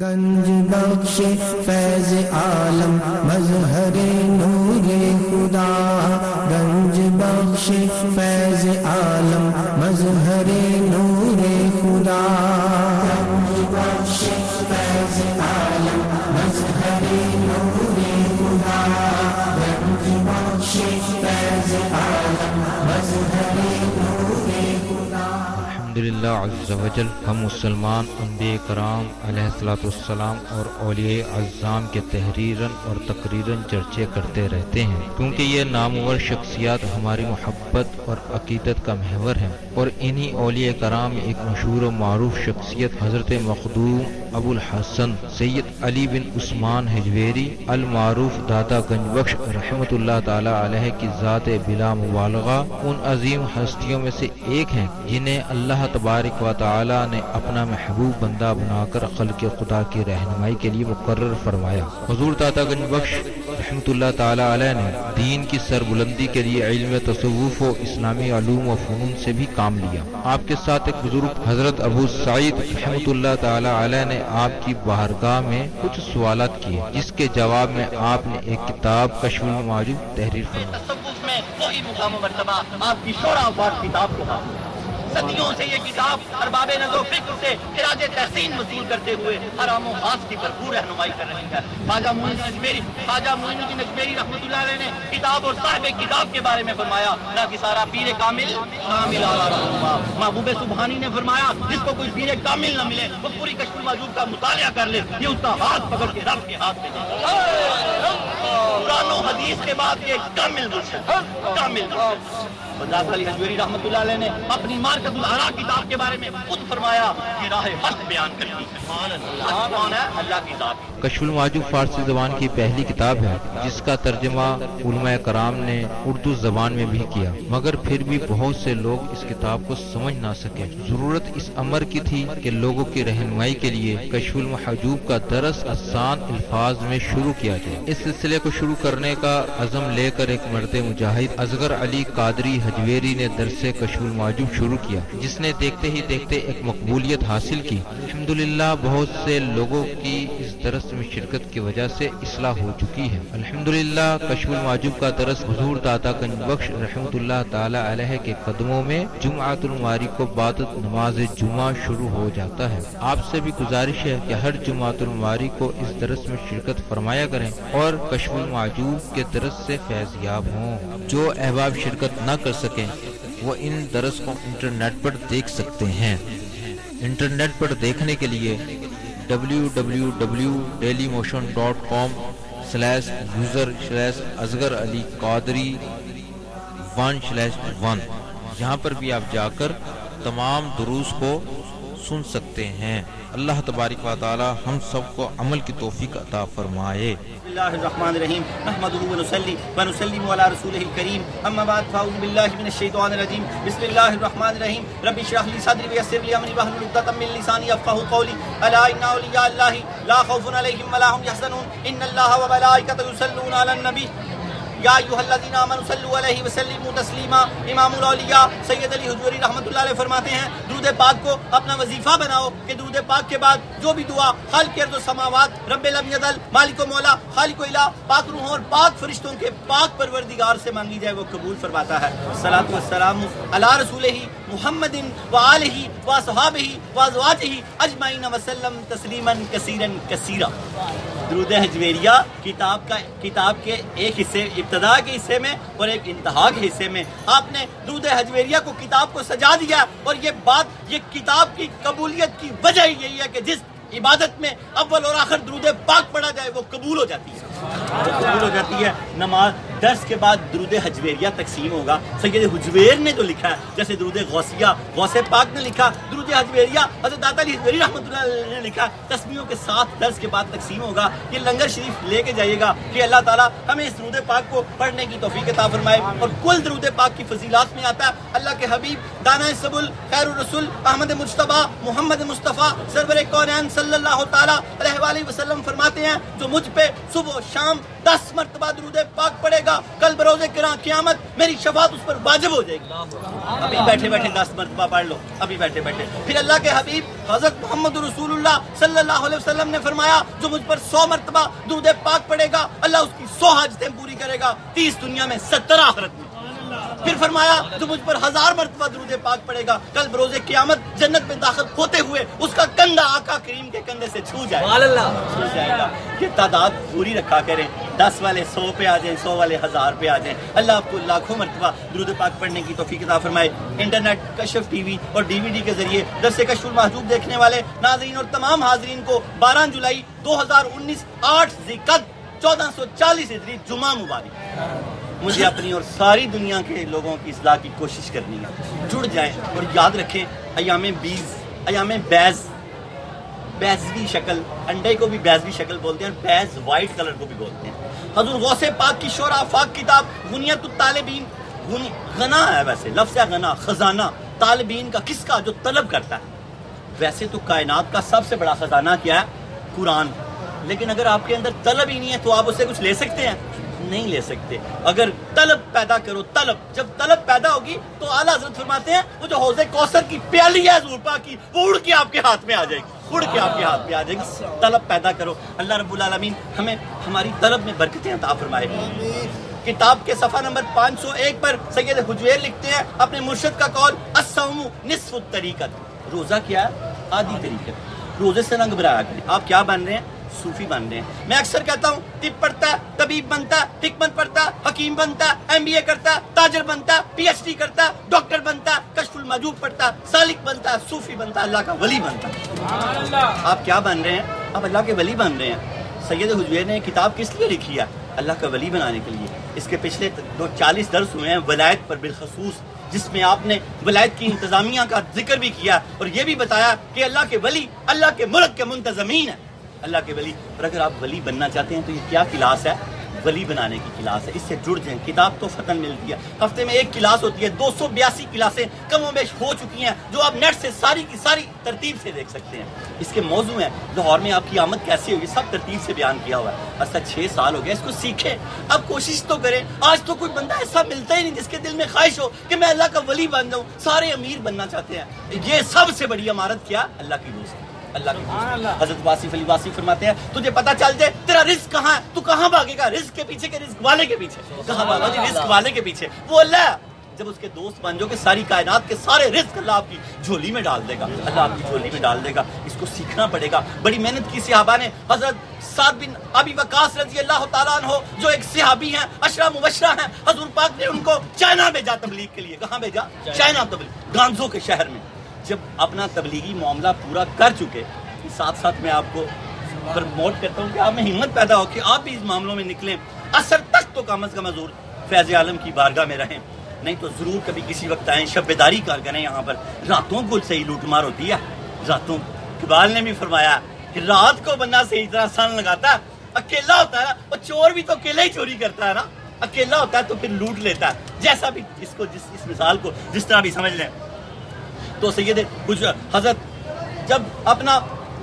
گنج بخش فیض عالم مظہر نور خدا، گنج بخش فیض عالم مظہر نور خدا، گنج بخش فیض عالم مظہر نور خدا، گنج بخش فیض عالم مظہر نور خدا۔ الحمدللہ عز و جل، ہم مسلمان انبیاء کرام علیہ الصلوۃ والسلام اور اولیاء اعظام کے تحریراً اور تقریراً چرچے کرتے رہتے ہیں، کیونکہ یہ نامور شخصیات ہماری محبت اور عقیدت کا محور ہیں، اور انہی اولیاء کرام میں ایک مشہور و معروف شخصیت حضرت مخدوم ابو الحسن سید علی بن عثمان حجویری المعروف داتا گنج بخش رحمۃ اللہ تعالی علیہ کی ذات بلا مبالغہ ان عظیم ہستیوں میں سے ایک ہیں جنہیں اللہ تبارک و تعالی نے اپنا محبوب بندہ بنا کر خلق خدا کی رہنمائی کے لیے مقرر فرمایا۔ حضور داتا گنج بخش رحمۃ اللہ تعالی علیہ نے دین کی سربلندی کے لیے علم تصوف و اسلامی علوم و فنون سے بھی کام لیا۔ آپ کے ساتھ ایک بزرگ حضرت ابو سعید رحمۃ اللہ تعالی علیہ نے آپ کی بارگاہ میں کچھ سوالات کیے، جس کے جواب میں آپ نے ایک کتاب کشف المعجوب تحریر فرمائی۔ تصوف میں کوئی مقام و مرتبہ آپ کی شورا آباد کتاب کو حاصل ہے۔ صدیوں سے یہ کتاب ارباب نظر و فکر سے خراج تحسین وصول کرتے ہوئے حرام و خاص کی بھرپور رہنمائی کر رہی ہے۔ خواجہ معین الدین اجمیری رحمۃ اللہ علیہ نے کتاب اور صاحب کتاب کے بارے میں فرمایا، نہ کہ سارا پیر کامل محبوب سبحانی نے فرمایا جس کو کوئی پیر کامل نہ ملے وہ پوری کشف المعجوب کا مطالعہ کر لے، یہ اس کا ہاتھ پکڑ کے رب کے ہاتھ میں دے گا۔ قرآن و حدیث کے بعد یہ کامل مرشد داتا علی حجویری رحمۃ اللہ علیہ نے اپنی مارکت الآراء کتاب کے بارے میں خود فرمایا کہ راہ حق بیان کرتی ہے۔ کون ہے؟ اللہ کی ذات۔ کشف المعجوب فارسی زبان کی پہلی کتاب ہے جس کا ترجمہ علماء کرام نے اردو زبان میں بھی کیا، مگر پھر بھی بہت سے لوگ اس کتاب کو سمجھ نہ سکے۔ ضرورت اس امر کی تھی کہ لوگوں کی رہنمائی کے لیے کشف المحجوب کا درس آسان الفاظ میں شروع کیا جائے۔ اس سلسلے کو شروع کرنے کا عزم لے کر ایک مرد مجاہد اصغر علی قادری حجویری نے درس کشف المعجوب شروع کیا، جس نے دیکھتے ہی دیکھتے ایک مقبولیت حاصل کی۔ الحمدللہ بہت سے لوگوں کی اس درس میں شرکت کی وجہ سے اصلاح ہو چکی ہے۔ الحمدللہ کشف المعجوب کا درس حضور داتا گنج بخش رحمۃ اللہ تعالی علیہ کے قدموں میں جمعۃ المواری کو بعد نماز جمعہ شروع ہو جاتا ہے۔ آپ سے بھی گزارش ہے کہ ہر جمعۃ المواری کو اس درس میں شرکت فرمایا کریں اور کشف المعجوب کے درس سے فیض یاب ہوں۔ جو احباب شرکت نہ کر سکیں وہ ان درس کو انٹرنیٹ پر دیکھ سکتے ہیں۔ انٹرنیٹ پر دیکھنے کے لیے www.dailymotion.com/user/اصغر علی قادری 1/1 یہاں پر بھی آپ جا کر تمام دروس کو سن سکتے ہیں۔ اللہ تبارک و تعالی ہم سب کو عمل کی توفیق عطا فرمائے۔ بسم اللہ الرحمن الرحیم، نحمدہ ونصلی ونسلم علی رسولہ الکریم، اما بعد فاعوذ باللہ من الشیطان الرجیم، بسم اللہ الرحمن الرحیم، رب اشرح لی صدری ویسر لی امری واحلل عقدۃ من لسانی یفقهوا قولی، الا ان اولیاء اللہ لا خوف علیہم ولا هم یحزنون، ان اللہ وملائکته یصلون علی النبی یا ایھا الذین آمنوا صلوا علیہ وسلموا تسلیما۔ امام الاولیاء سید علی حجویری رحمۃ اللہ علیہ فرماتے ہیں درود پاک کو اپنا وظیفہ بناؤ کہ درود پاک کے بعد جو بھی دعا خالق ارض و سماوات رب لم یزل مالک و مولا خالق و الہ پاک روحوں اور پاک فرشتوں کے پاک پروردگار سے مانگی جائے وہ قبول فرماتا ہے۔ الصلاۃ والسلام علی رسولہ محمد وآلہ واصحابہ وازواجہ اجمعین وسلم تسلیما کثیرا کثیرا۔ درود حجویریہ کتاب کے ایک حصے ابتدا کے حصے میں اور ایک انتہا کے حصے میں آپ نے درود حجویریہ کو کتاب کو سجا دیا، اور یہ کتاب کی قبولیت کی وجہ یہی ہے کہ جس عبادت میں اول اور آخر درود پاک پڑھا جائے وہ قبول ہو جاتی ہے۔ نماز درس کے بعد درود حجویریہ تقسیم ہوگا۔ سید حجویر نے جو لکھا ہے، جیسے درود غوثیہ غوث پاک نے لکھا، درود حجویریہ حضرت داتا علی حجویری رحمۃ اللہ علیہ نے لکھا، تسمیوں کے ساتھ درس کے بعد تقسیم ہوگا۔ یہ لنگر شریف لے کے جائیے گا کہ اللہ تعالیٰ ہمیں اس درود پاک کو پڑھنے کی توفیق عطا فرمائے۔ اور کل درود پاک کی فضیلات میں آتا ہے اللہ کے حبیب دانا سبل خیر الرسول احمد مجتبی محمد مصطفیٰ سرور کونین صلی اللہ تعالیٰ علیہ وآلہ وسلم فرماتے ہیں جو مجھ پہ صبح و شام 10 مرتبہ درود پاک پڑے گا کل بروز قیامت میری شفاعت اس پر واجب ہو جائے گی. ابھی بیٹھے بیٹھے 10 مرتبہ پڑھ لو, ابھی بیٹھے بیٹھے. پھر اللہ کے حبیب حضرت محمد رسول اللہ صلی اللہ علیہ وسلم نے فرمایا جو مجھ پر 100 مرتبہ درود پاک پڑے گا اللہ اس کی 100 حاجتیں پوری کرے گا, 30 دنیا میں 70 آخرت میں. پھر فرمایا جو مجھ پر 1000 مرتبہ درود پاک پڑے گا کل بروز قیامت جنت میں داخل ہوتے ہوئے اس کا کندھا آقا کریم کے کندھے سے چھو جائے گا. یہ تعداد پوری رکھا کریں, 10 والے 100 پہ آ جائیں, 100 والے 1000 پہ آ جائیں. اللہ آپ کو لاکھوں مرتبہ درود پاک پڑھنے کی توفیق عطا فرمائے. انٹرنیٹ کشف ٹی وی اور DVD کے ذریعے درس کشف المحجوب دیکھنے والے ناظرین اور تمام حاضرین کو 12 جولائی 2019 8 ذی-القعدہ 1440 ہجری جمعہ مبارک. مجھے اپنی اور ساری دنیا کے لوگوں کی اصلاح کی کوشش کرنی ہے. جڑ جائیں اور یاد رکھیں ایام بیز, ایام بیزوی شکل, انڈے کو بھی بیزوی شکل بولتے ہیں, بیز وائٹ کلر کو بھی بولتے ہیں. حضور غوث پاک کی شور آفاق کتاب غنیت الطالبین, غنا ہے ویسے لفظ ہے غنا, خزانہ طالبین کا کس کا جو طلب کرتا ہے. ویسے تو کائنات کا سب سے بڑا خزانہ کیا ہے؟ قرآن. لیکن اگر آپ کے اندر طلب ہی نہیں ہے تو آپ اسے کچھ لے سکتے ہیں؟ نہیں لے سکتے. اگر طلب پیدا کرو, طلب جب طلب پیدا ہوگی تو اعلیٰ حضرت فرماتے ہیں وہ جو حوض کوثر کی پیالی ہے حضور پاک کی وہ اڑ کے آپ کے ہاتھ میں آ جائے گی, اڑ کے آپ کے ہاتھ میں آ جائے گی. طلب پیدا کرو. اللہ رب العالمین ہمیں ہماری طلب میں برکتیں عطا فرمائے. کتاب کے صفحہ نمبر 501 پر سید حجویر لکھتے ہیں اپنے مرشد کا قول الصوم نصف الطریقت, روزہ کیا ہے؟ آدھی طریقت. روزے سے رنگ برایا کریں. آپ کیا بن رہے ہیں؟ صوفی بن رہے ہیں. میں اکثر کہتا ہوں طب پڑھتا ہے, طبیب بنتا ہے, حکمت پڑھتا ہے, حکیم بنتا ہے, MBA کرتا ہے, تاجر بنتا ہے, PhD کرتا ہے, ڈاکٹر بنتا ہے, کشف المحجوب پڑھتا ہے, سالک بنتا ہے, صوفی بنتا ہے, اللہ کا ولی بنتا ہے. آپ کیا بن رہے ہیں؟ آپ اللہ کے ولی بن رہے ہیں. سید حجویر نے کتاب کس لیے لکھی ہے؟ اللہ کا ولی بنانے کے لیے. اس کے پچھلے 40 درس ہوئے ہیں ولایت پر بالخصوص, جس میں آپ نے ولایت کی انتظامیہ کا ذکر بھی کیا اور یہ بھی بتایا کہ اللہ کے ولی اللہ کے ملک کے منتظمین ہیں. اللہ کے ولی. اور اگر آپ ولی بننا چاہتے ہیں تو یہ کیا کلاس ہے؟ ولی بنانے کی کلاس ہے. اس سے جڑ جائیں. کتاب تو فتن ملتی ہے, ہفتے میں 1 کلاس ہوتی ہے. 282 کلاسیں کم و بیش ہو چکی ہیں جو آپ نیٹ سے ساری کی ساری ترتیب سے دیکھ سکتے ہیں. اس کے موضوع ہیں لاہور میں آپ کی آمد کیسے ہوئی, سب ترتیب سے بیان کیا ہوا ہے. اصل 6 سال ہو گئے, اس کو سیکھیں. اب کوشش تو کریں. آج تو کوئی بندہ ایسا ملتا ہی نہیں جس کے دل میں خواہش ہو کہ میں اللہ کا ولی بن جاؤں. سارے امیر بننا چاہتے ہیں. یہ سب سے بڑی امارت کیا؟ اللہ کی دوستی, اللہ کی دوستی. حضرت واصف علی واصف فرماتے ہیں تجھے پتہ چل جائے تیرا رزق کہاں ہے تو کہاں بھاگے گا؟ رزق کے پیچھے کہ رزق والے کے پیچھے؟ کہاں بھاگا جی؟ رزق والے کے پیچھے. وہ اللہ ہے. جب اس کے دوست بن جاؤ کہ ساری کائنات کے سارے رزق اللہ آپ کی جھولی میں ڈال دے گا, اللہ آپ کی جھولی میں ڈال دے گا. اس کو سیکھنا پڑے گا. بڑی محنت کی صحابہ نے. حضرت سعد بن ابی وقاص رضی اللہ تعالیٰ عنہ جو ایک صحابی ہیں, عشرہ مبشرہ ہیں, حضور پاک نے ان کو چائنا بھیجا تبلیغ کے لیے. کہاں بھیجا؟ چائنا تبلیغ, گانزو کے شہر میں. جب اپنا تبلیغی معاملہ پورا کر چکے, ساتھ ساتھ میں آپ کو پرموٹ کرتا ہوں کہ آپ میں ہمت پیدا ہو کہ آپ بھی اس معاملوں میں نکلیں. اثر تک تو کم از کم حضور فیض عالم کی بارگاہ میں رہیں, نہیں تو ضرور کبھی کسی وقت آئیں, شب بیداری کر کریں. یہاں پر راتوں کو صحیح لوٹ مار ہوتی ہے. راتوں اقبال نے بھی فرمایا کہ رات کو بندہ صحیح طرح سن لگاتا ہے. اکیلا ہوتا ہے نا, اور چور بھی تو اکیلا ہی چوری کرتا ہے نا. اکیلا ہوتا ہے تو پھر لوٹ لیتا ہے. جیسا بھی اس کو اس مثال کو جس طرح بھی سمجھ لیں. تو سید حضرت جب اپنا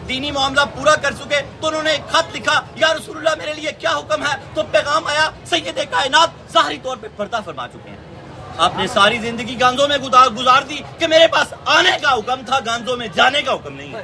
دینی معاملہ پورا کر چکے تو انہوں نے ایک خط لکھا, یا رسول اللہ میرے لیے کیا حکم ہے؟ تو پیغام آیا سید کائنات ظاہری طور پہ پردہ فرما چکے ہیں. آپ نے ساری زندگی گانزوں میں گزار دی کہ میرے پاس آنے کا حکم تھا, گانزوں میں جانے کا حکم نہیں ہے,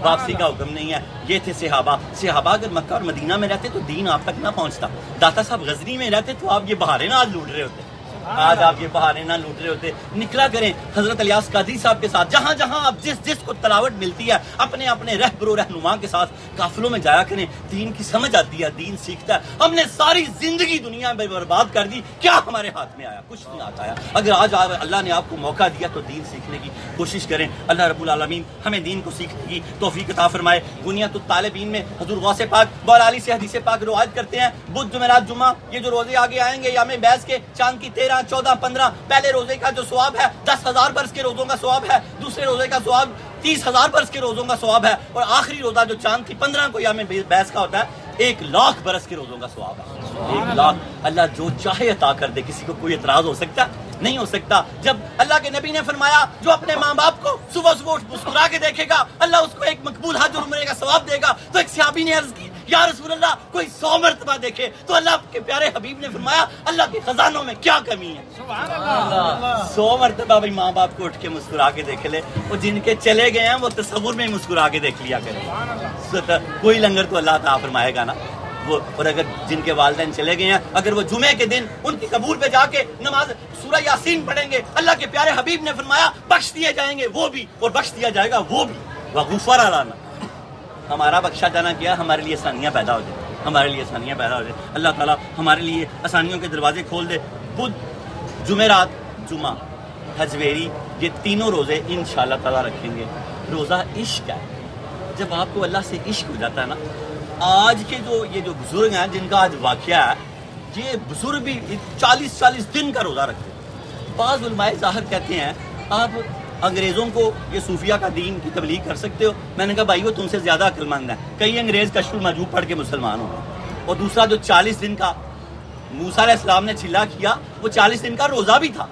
واپسی کا حکم نہیں ہے. یہ تھے صحابہ. صحابہ اگر مکہ اور مدینہ میں رہتے تو دین آپ تک نہ پہنچتا. داتا صاحب غزنی میں رہتے تو آپ یہ بہاریں نہ آج لوٹ رہے ہوتے, آج آپ یہ بہاریں نہ لوٹ رہے ہوتے. نکلا کریں حضرت الیاس قادری صاحب کے ساتھ, جہاں جہاں آپ جس کو تلاوت ملتی ہے اپنے اپنے رہبر و رہنما کے ساتھ قافلوں میں جایا کریں. دین کی سمجھ آتی ہے, دین سیکھتا ہے. ہم نے ساری زندگی دنیا میں برباد کر دی, کیا ہمارے ہاتھ میں آیا؟ کچھ نہیں آتا ہے. اگر آج اللہ نے آپ کو موقع دیا تو دین سیکھنے کی کوشش کریں. اللہ رب العالمین ہمیں دین کو سیکھنے کی توفیق عطا فرمائے. غنیت الطالبین میں حضور غوث پاک مولا علی سے حدیث پاک روایت کرتے ہیں, بدھ جمعرات جمعہ یہ جو روزے آگے آئیں گے یام بیس کے, چاند کی 13 14 15, پہلے روزے کا جو ثواب ہے 10,000 برس کے روزوں کا ثواب ہے, دوسرے روزے کا ثواب 30,000 برس کے روزوں کا ثواب ہے, اور آخری روزہ جو چاند کی 15 کو یام بیس کا ہوتا ہے 1,00,000 برس کے روزوں کا ثواب ہے. 1,00,000. اللہ جو چاہے عطا کر دے, کسی کو کوئی اعتراض ہو سکتا ہے؟ نہیں ہو سکتا. جب اللہ کے نبی نے فرمایا جو اپنے ماں باپ کو صبح صبح اٹھ مسکرا کے دیکھے گا اللہ اس کو ایک مقبول حج اور عمرے کا ثواب دے گا, تو ایک صحابی نے عرض کی یا رسول اللہ کوئی 100 مرتبہ دیکھے, تو اللہ کے پیارے حبیب نے فرمایا اللہ کے خزانوں میں کیا کمی ہے. 100 مرتبہ بھائی ماں باپ کو اٹھ کے مسکرا کے دیکھ لے, وہ جن کے چلے گئے ہیں وہ تصور میں مسکرا کے دیکھ لیا کرے. کوئی لنگر تو اللہ تعالیٰ فرمائے گا نا وہ, اور اگر جن کے والدین چلے گئے ہیں اگر وہ جمعے کے دن ان کی قبول پہ جا کے نماز سورہ یاسین پڑھیں گے, اللہ کے پیارے حبیب نے فرمایا بخش دیے جائیں گے وہ بھی, اور بخش دیا جائے گا وہ بھی. وغفر لنا, ہمارا بخشا جانا کیا, ہمارے لیے آسانیاں پیدا ہو جائیں, ہمارے لیے آسانیاں پیدا ہو جائیں. اللہ تعالیٰ ہمارے لیے آسانیوں کے دروازے کھول دے. بدھ, جمعرات, جمعہ, حجویری, یہ تینوں روزے انشاءاللہ تعالیٰ رکھیں گے. روزہ عشق ہے. جب آپ کو اللہ سے عشق ہو جاتا ہے نا, آج کے یہ جو بزرگ ہیں جن کا آج واقعہ ہے, یہ بزرگ بھی 40 دن کا روزہ رکھتے ہیں. بعض علماء ظاہر کہتے ہیں آپ انگریزوں کو یہ صوفیہ کا دین کی تبلیغ کر سکتے ہو. میں نے کہا بھائی وہ تم سے زیادہ عقل مند ہیں. کئی انگریز کشف المحجوب پڑھ کے مسلمان ہو. اور دوسرا جو 40 دن کا موسیٰ علیہ السلام نے چلا کیا, وہ 40 دن کا روزہ بھی تھا.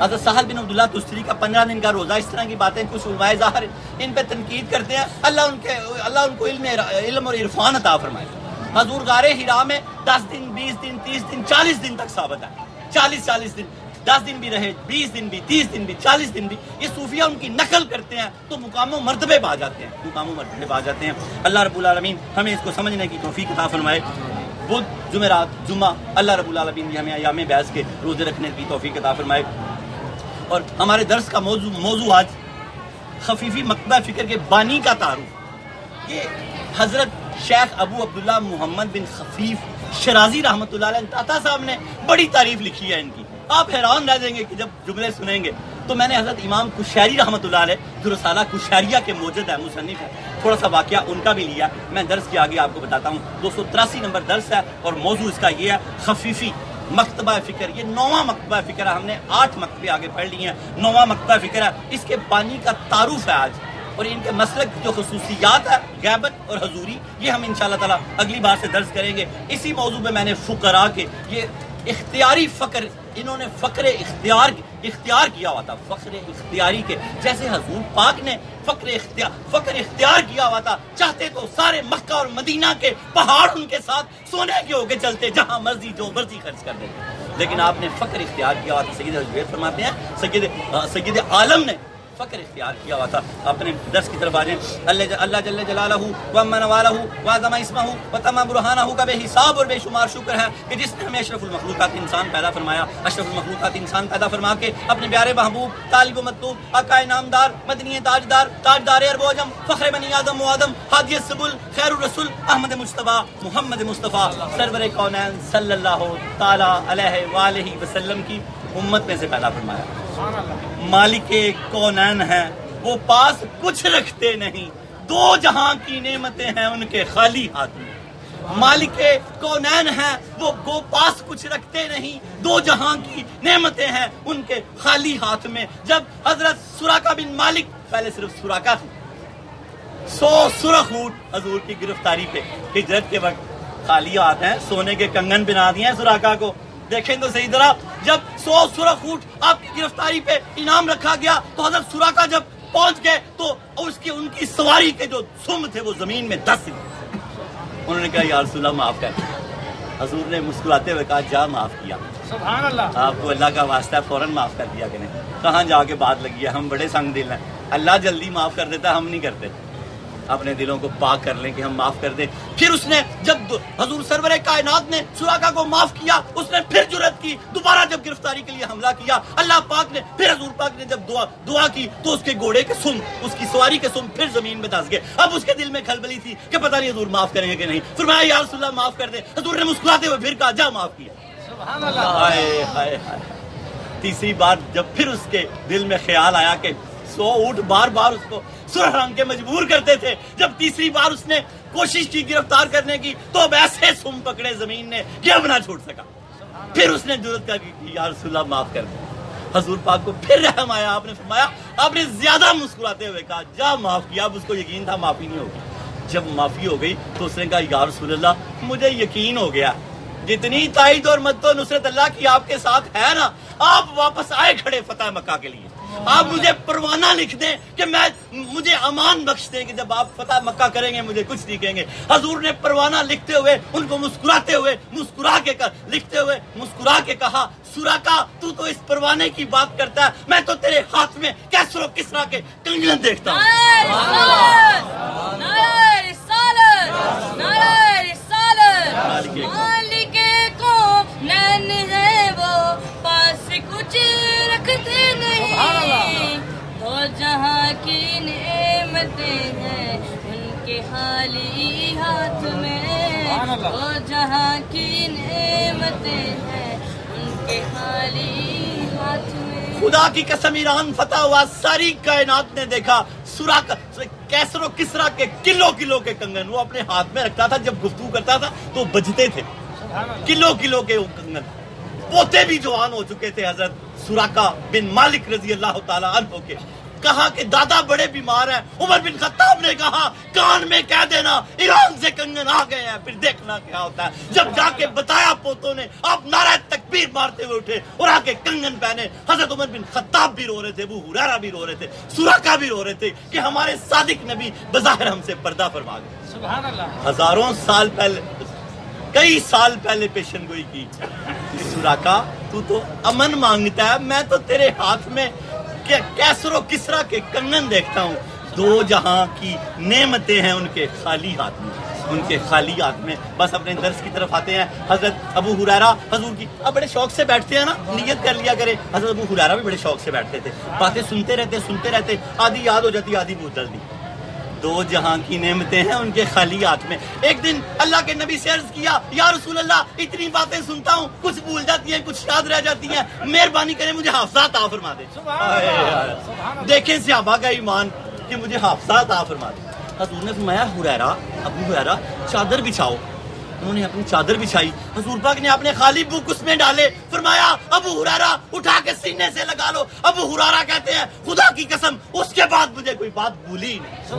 حضرت سہل بن عبداللہ تستری کا 15 دن کا روزہ. اس طرح کی باتیں کچھ علماء ظاہر ان پہ تنقید کرتے ہیں. اللہ ان کو علم اور عرفان عطا فرمائے. حضور غار حرا میں 10 دن 20 دن 30 دن 40 دن تک ثابت ہے. 40 دن, 10 دن بھی رہے, 20 دن بھی, 30 دن بھی, 40 دن بھی. یہ صوفیہ ان کی نقل کرتے ہیں تو مقام و مرتبے پا جاتے ہیں, اللہ رب العالمین ہمیں اس کو سمجھنے کی توفیق عطا فرمائے. بدھ, جمعرات, جمعہ, اللہ رب العالمین بھی ہمیں ایام بیعث کے روزے رکھنے کی توفیق عطا فرمائے. اور ہمارے درس کا موضوع آج خفیفی مکتبہ فکر کے بانی کا تعارف. یہ حضرت شیخ ابو عبداللہ محمد بن خفیف شرازی رحمۃ اللہ علیہ تاتا صاحب نے بڑی تعریف لکھی ہے ان کی. آپ حیران رہ جائیں گے کہ جب جملے سنیں گے. تو میں نے حضرت امام کشیری رحمۃ اللہ علیہ جو رسالہ کشیریہ کے موجد ہے, مصنف ہے, تھوڑا سا واقعہ ان کا بھی لیا. میں درس کے آگے آپ کو بتاتا ہوں. 283 نمبر درس ہے اور موضوع اس کا یہ ہے خفیفی مکتبہ فکر. یہ 9واں مکتبہ فکر ہے. ہم نے 8 مکتبے آگے پڑھ لی ہیں, 9واں مکتبہ فکر ہے. اس کے بانی کا تعارف ہے آج, اور ان کے مسلک جو خصوصیات ہے غیبت اور حضوری, یہ ہم انشاءاللہ تعالی اگلی بار سے درس کریں گے. اسی موضوع پہ میں نے فقراء کے یہ اختیاری فقر, انہوں نے فقر اختیار کیا ہوا تھا. فقر اختیاری کے جیسے حضور پاک نے فقر اختیار کیا ہوا تھا. چاہتے تو سارے مکہ اور مدینہ کے پہاڑ ان کے ساتھ سونے کے ہو کے چلتے, جہاں مرضی جو مرضی خرچ کر دیتے, لیکن آپ نے فقر اختیار کیا ہوا تھا. سید حضرت فرماتے ہیں سید عالم نے فقر اختیار کیا ہوا تھا. اپنے درس کی طرف آ جائیں. اللہ جل جلالہ و امن والہ و اعظم اسمہ و تمام برہانہ کا بے حساب اور بے شمار شکر ہے کہ جس نے ہمیں اشرف المخلوقات انسان پیدا فرمایا. اشرف المخلوقات انسان پیدا فرما کے اپنے پیارے محبوب طالب و مطلوب آقا انعامدار مدنی تاجدار ارب و عجم فخر بنی آدم و آدم ہادی السبل خیر الرسول احمد مجتبیٰ محمد مصطفیٰ سرور کونین صلی اللہ تعالی علیہ وآلہ وسلم کی امت میں سے پیدا فرمایا. مالک کونین ہیں وہ پاس کچھ رکھتے نہیں, 2 جہاں کی نعمتیں ہیں ان کے خالی ہاتھ میں. مالک کونین ہیں وہ پاس کچھ رکھتے نہیں, 2 جہاں کی نعمتیں ہیں ان کے خالی ہاتھ میں. جب حضرت سراقہ بن مالک, پہلے صرف سراقہ تھی, 100 سرخ اونٹ حضور کی گرفتاری پہ ہجرت کے وقت خالی ہاتھ ہیں, سونے کے کنگن بنا دیے ہیں سراقہ کو. دیکھیں تو صحیح طرح, جب 100 سرخ اونٹ آپ کی گرفتاری پہ انعام رکھا گیا تو حضرت سراقہ جب پہنچ گئے تو ان کی سواری کے جو سم تھے وہ زمین میں دس گئے. انہوں نے کہا یا رسول اللہ معاف کر. حضور نے مسکراتے ہوئے کہا جا معاف کیا. سبحان اللہ. آپ کو اللہ کا واسطہ ہے فوراً معاف کر دیا کہ نہیں. کہاں جا کے بات لگی ہے, ہم بڑے سنگ دل ہیں, اللہ جلدی معاف کر دیتا, ہم نہیں کرتے. اپنے دلوں کو پاک کر لیں کہ ہم معاف کر دیں. پھر اس نے جب حضور سرور کائنات نے سراقہ کو معاف کیا, اس نے پھر جرأت کی, دوبارہ جب گرفتاری کے لیے حملہ کیا, اللہ پاک نے پھر حضور پاک نے جب دعا کی تو اس کے گھوڑے کے سم, اس کی سواری کے سم پھر زمین میں دھس گئے. اب اس کے دل میں کھلبلی تھی کہ پتہ نہیں حضور معاف کریں گے کہ نہیں. فرمایا یا رسول اللہ معاف کر دیں. حضور نے مسکراتے ہوئے پھر کہا جا معاف کیا. سبحان اللہ. ہائے ہائے ہائے. تیسری بار جب پھر اس کے دل میں خیال آیا کہ 100 اونٹ بار بار اس کو سرخ رنگ کے مجبور کرتے تھے, جب تیسری بار اس نے کوشش کی گرفتار کرنے کی تو اب ایسے سم پکڑے زمین نے کہ اب نہ چھوڑ سکا. پھر اس نے جرأت کر کی یا رسول اللہ معاف کر دیں. حضور پاک کو پھر رحم آیا, آپ نے فرمایا, آپ نے زیادہ مسکراتے ہوئے کہا جا معاف کیا. اب اس کو یقین تھا معافی نہیں ہوگی. جب معافی ہو گئی تو اس نے کہا یا رسول اللہ مجھے یقین ہو گیا, جتنی تائید اور مدد و نصرت اللہ کی آپ کے ساتھ ہے نا, آپ واپس آئے کھڑے فتح مکہ کے لیے. آپ مجھے پروانہ لکھ دیں کہ مجھے امان بخش دیں کہ جب آپ فتح مکہ کریں گے مجھے کچھ نہیں کہیں گے. حضور نے پروانہ لکھتے ہوئے ان کو مسکراتے ہوئے لکھتے ہوئے مسکرا کے کہا سراقہ تو اس پروانے کی بات کرتا ہے, میں تو تیرے ہاتھ میں کیسر و کسرا کے کنگن دیکھتا ہوں. مالک کو نین ہے وہ پاس کچھ رکھتے نہیں, تو جہاں کی نعمتیں ہیں ان کے خالی ہاتھ میں, تو جہاں کی نعمتیں ہیں ان کے خالی ہاتھ میں. خدا کی قسم ایران فتح ہوا, ساری کائنات نے دیکھا سراقہ کیسر و کسرا کے کلو کے کنگن وہ اپنے ہاتھ میں رکھتا تھا, جب گفتگو کرتا تھا تو بجتے تھے کلو کے کنگن. پوتے بھی جوان ہو چکے تھے حضرت سراقہ بن مالک رضی اللہ تعالی عنہ کے. کہا کہ دادا بڑے بیمار ہیں. عمر بن خطاب نے کہا کان میں کہہ دینا ایران سے کنگن آ گئے ہیں, پھر دیکھنا کیا ہوتا ہے. جب جا کے بتایا پوتوں نے, آپ نعرہ تکبیر مارتے ہوئے اٹھے اور آ کے کنگن پہنے. حضرت عمر بن خطاب بھی رو رہے تھے, ابو ہریرہ بھی رو رہے تھے, سراقہ بھی رو رہے تھے کہ ہمارے صادق نبی بظاہر ہم سے پردہ فرما گئے. سبحان اللہ. ہزاروں سال پہلے, کئی سال پہلے پیشن گوئی کی. سراقہ تو امن مانگتا ہے, میں تو تیرے ہاتھ میں کیسر و کسرا کے کنگن دیکھتا ہوں. دو جہاں کی نعمتیں ہیں ان کے خالی ہاتھ میں, بس اپنے درس کی طرف آتے ہیں. حضرت ابو ہریرہ حضور کی اب بڑے شوق سے بیٹھتے ہیں نا, نیت کر لیا کرے. حضرت ابو ہریرہ بھی بڑے شوق سے بیٹھتے تھے, باتیں سنتے رہتے, آدھی یاد ہو جاتی آدھی بھول جلدی. دو جہاں کی نعمتیں ہیں ان کے خالی ہاتھ میں. ایک دن اللہ کے نبی سے عرض کیا, یا رسول اللہ اتنی باتیں سنتا ہوں, کچھ بھول جاتی ہیں, کچھ یاد رہ جاتی ہیں, مہربانی کریں مجھے حافظہ عطا فرما دے. دیکھیں صحابہ کا ایمان کہ مجھے حافظہ عطا فرما دے. حضور نے فرمایا ابو ہریرہ چادر بچھاؤ. انہوں نے اپنی چادر بچھائی, حضور پاک نے اپنے خالی بک اس میں ڈالے, فرمایا ابو ہریرہ اٹھا کے سینے سے لگا لو. ابو ہریرہ کہتے ہیں خدا کی قسم اس کے بعد مجھے کوئی بات بھولی نہیں.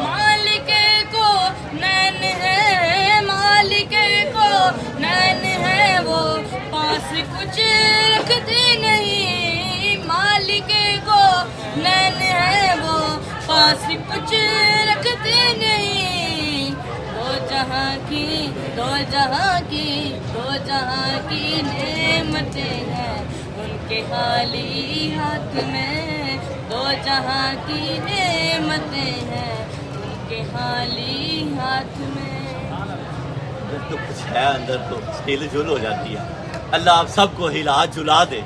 مالک کو نین ہے, مالک کو نین ہے وہ پاس کچھ رکھتے نہیں, مالک کو نین ہے وہ پاس کچھ رکھتے نہیں. دو جہاں کی نعمتیں ہیں ان کے خالی ہاتھ میں, دو جہاں کی نعمتیں ہیں ان کے خالی ہاتھ میں. تو کچھ ہے اندر تو ہل جل ہو جاتی ہے. اللہ آپ سب کو ہلا جلا دے.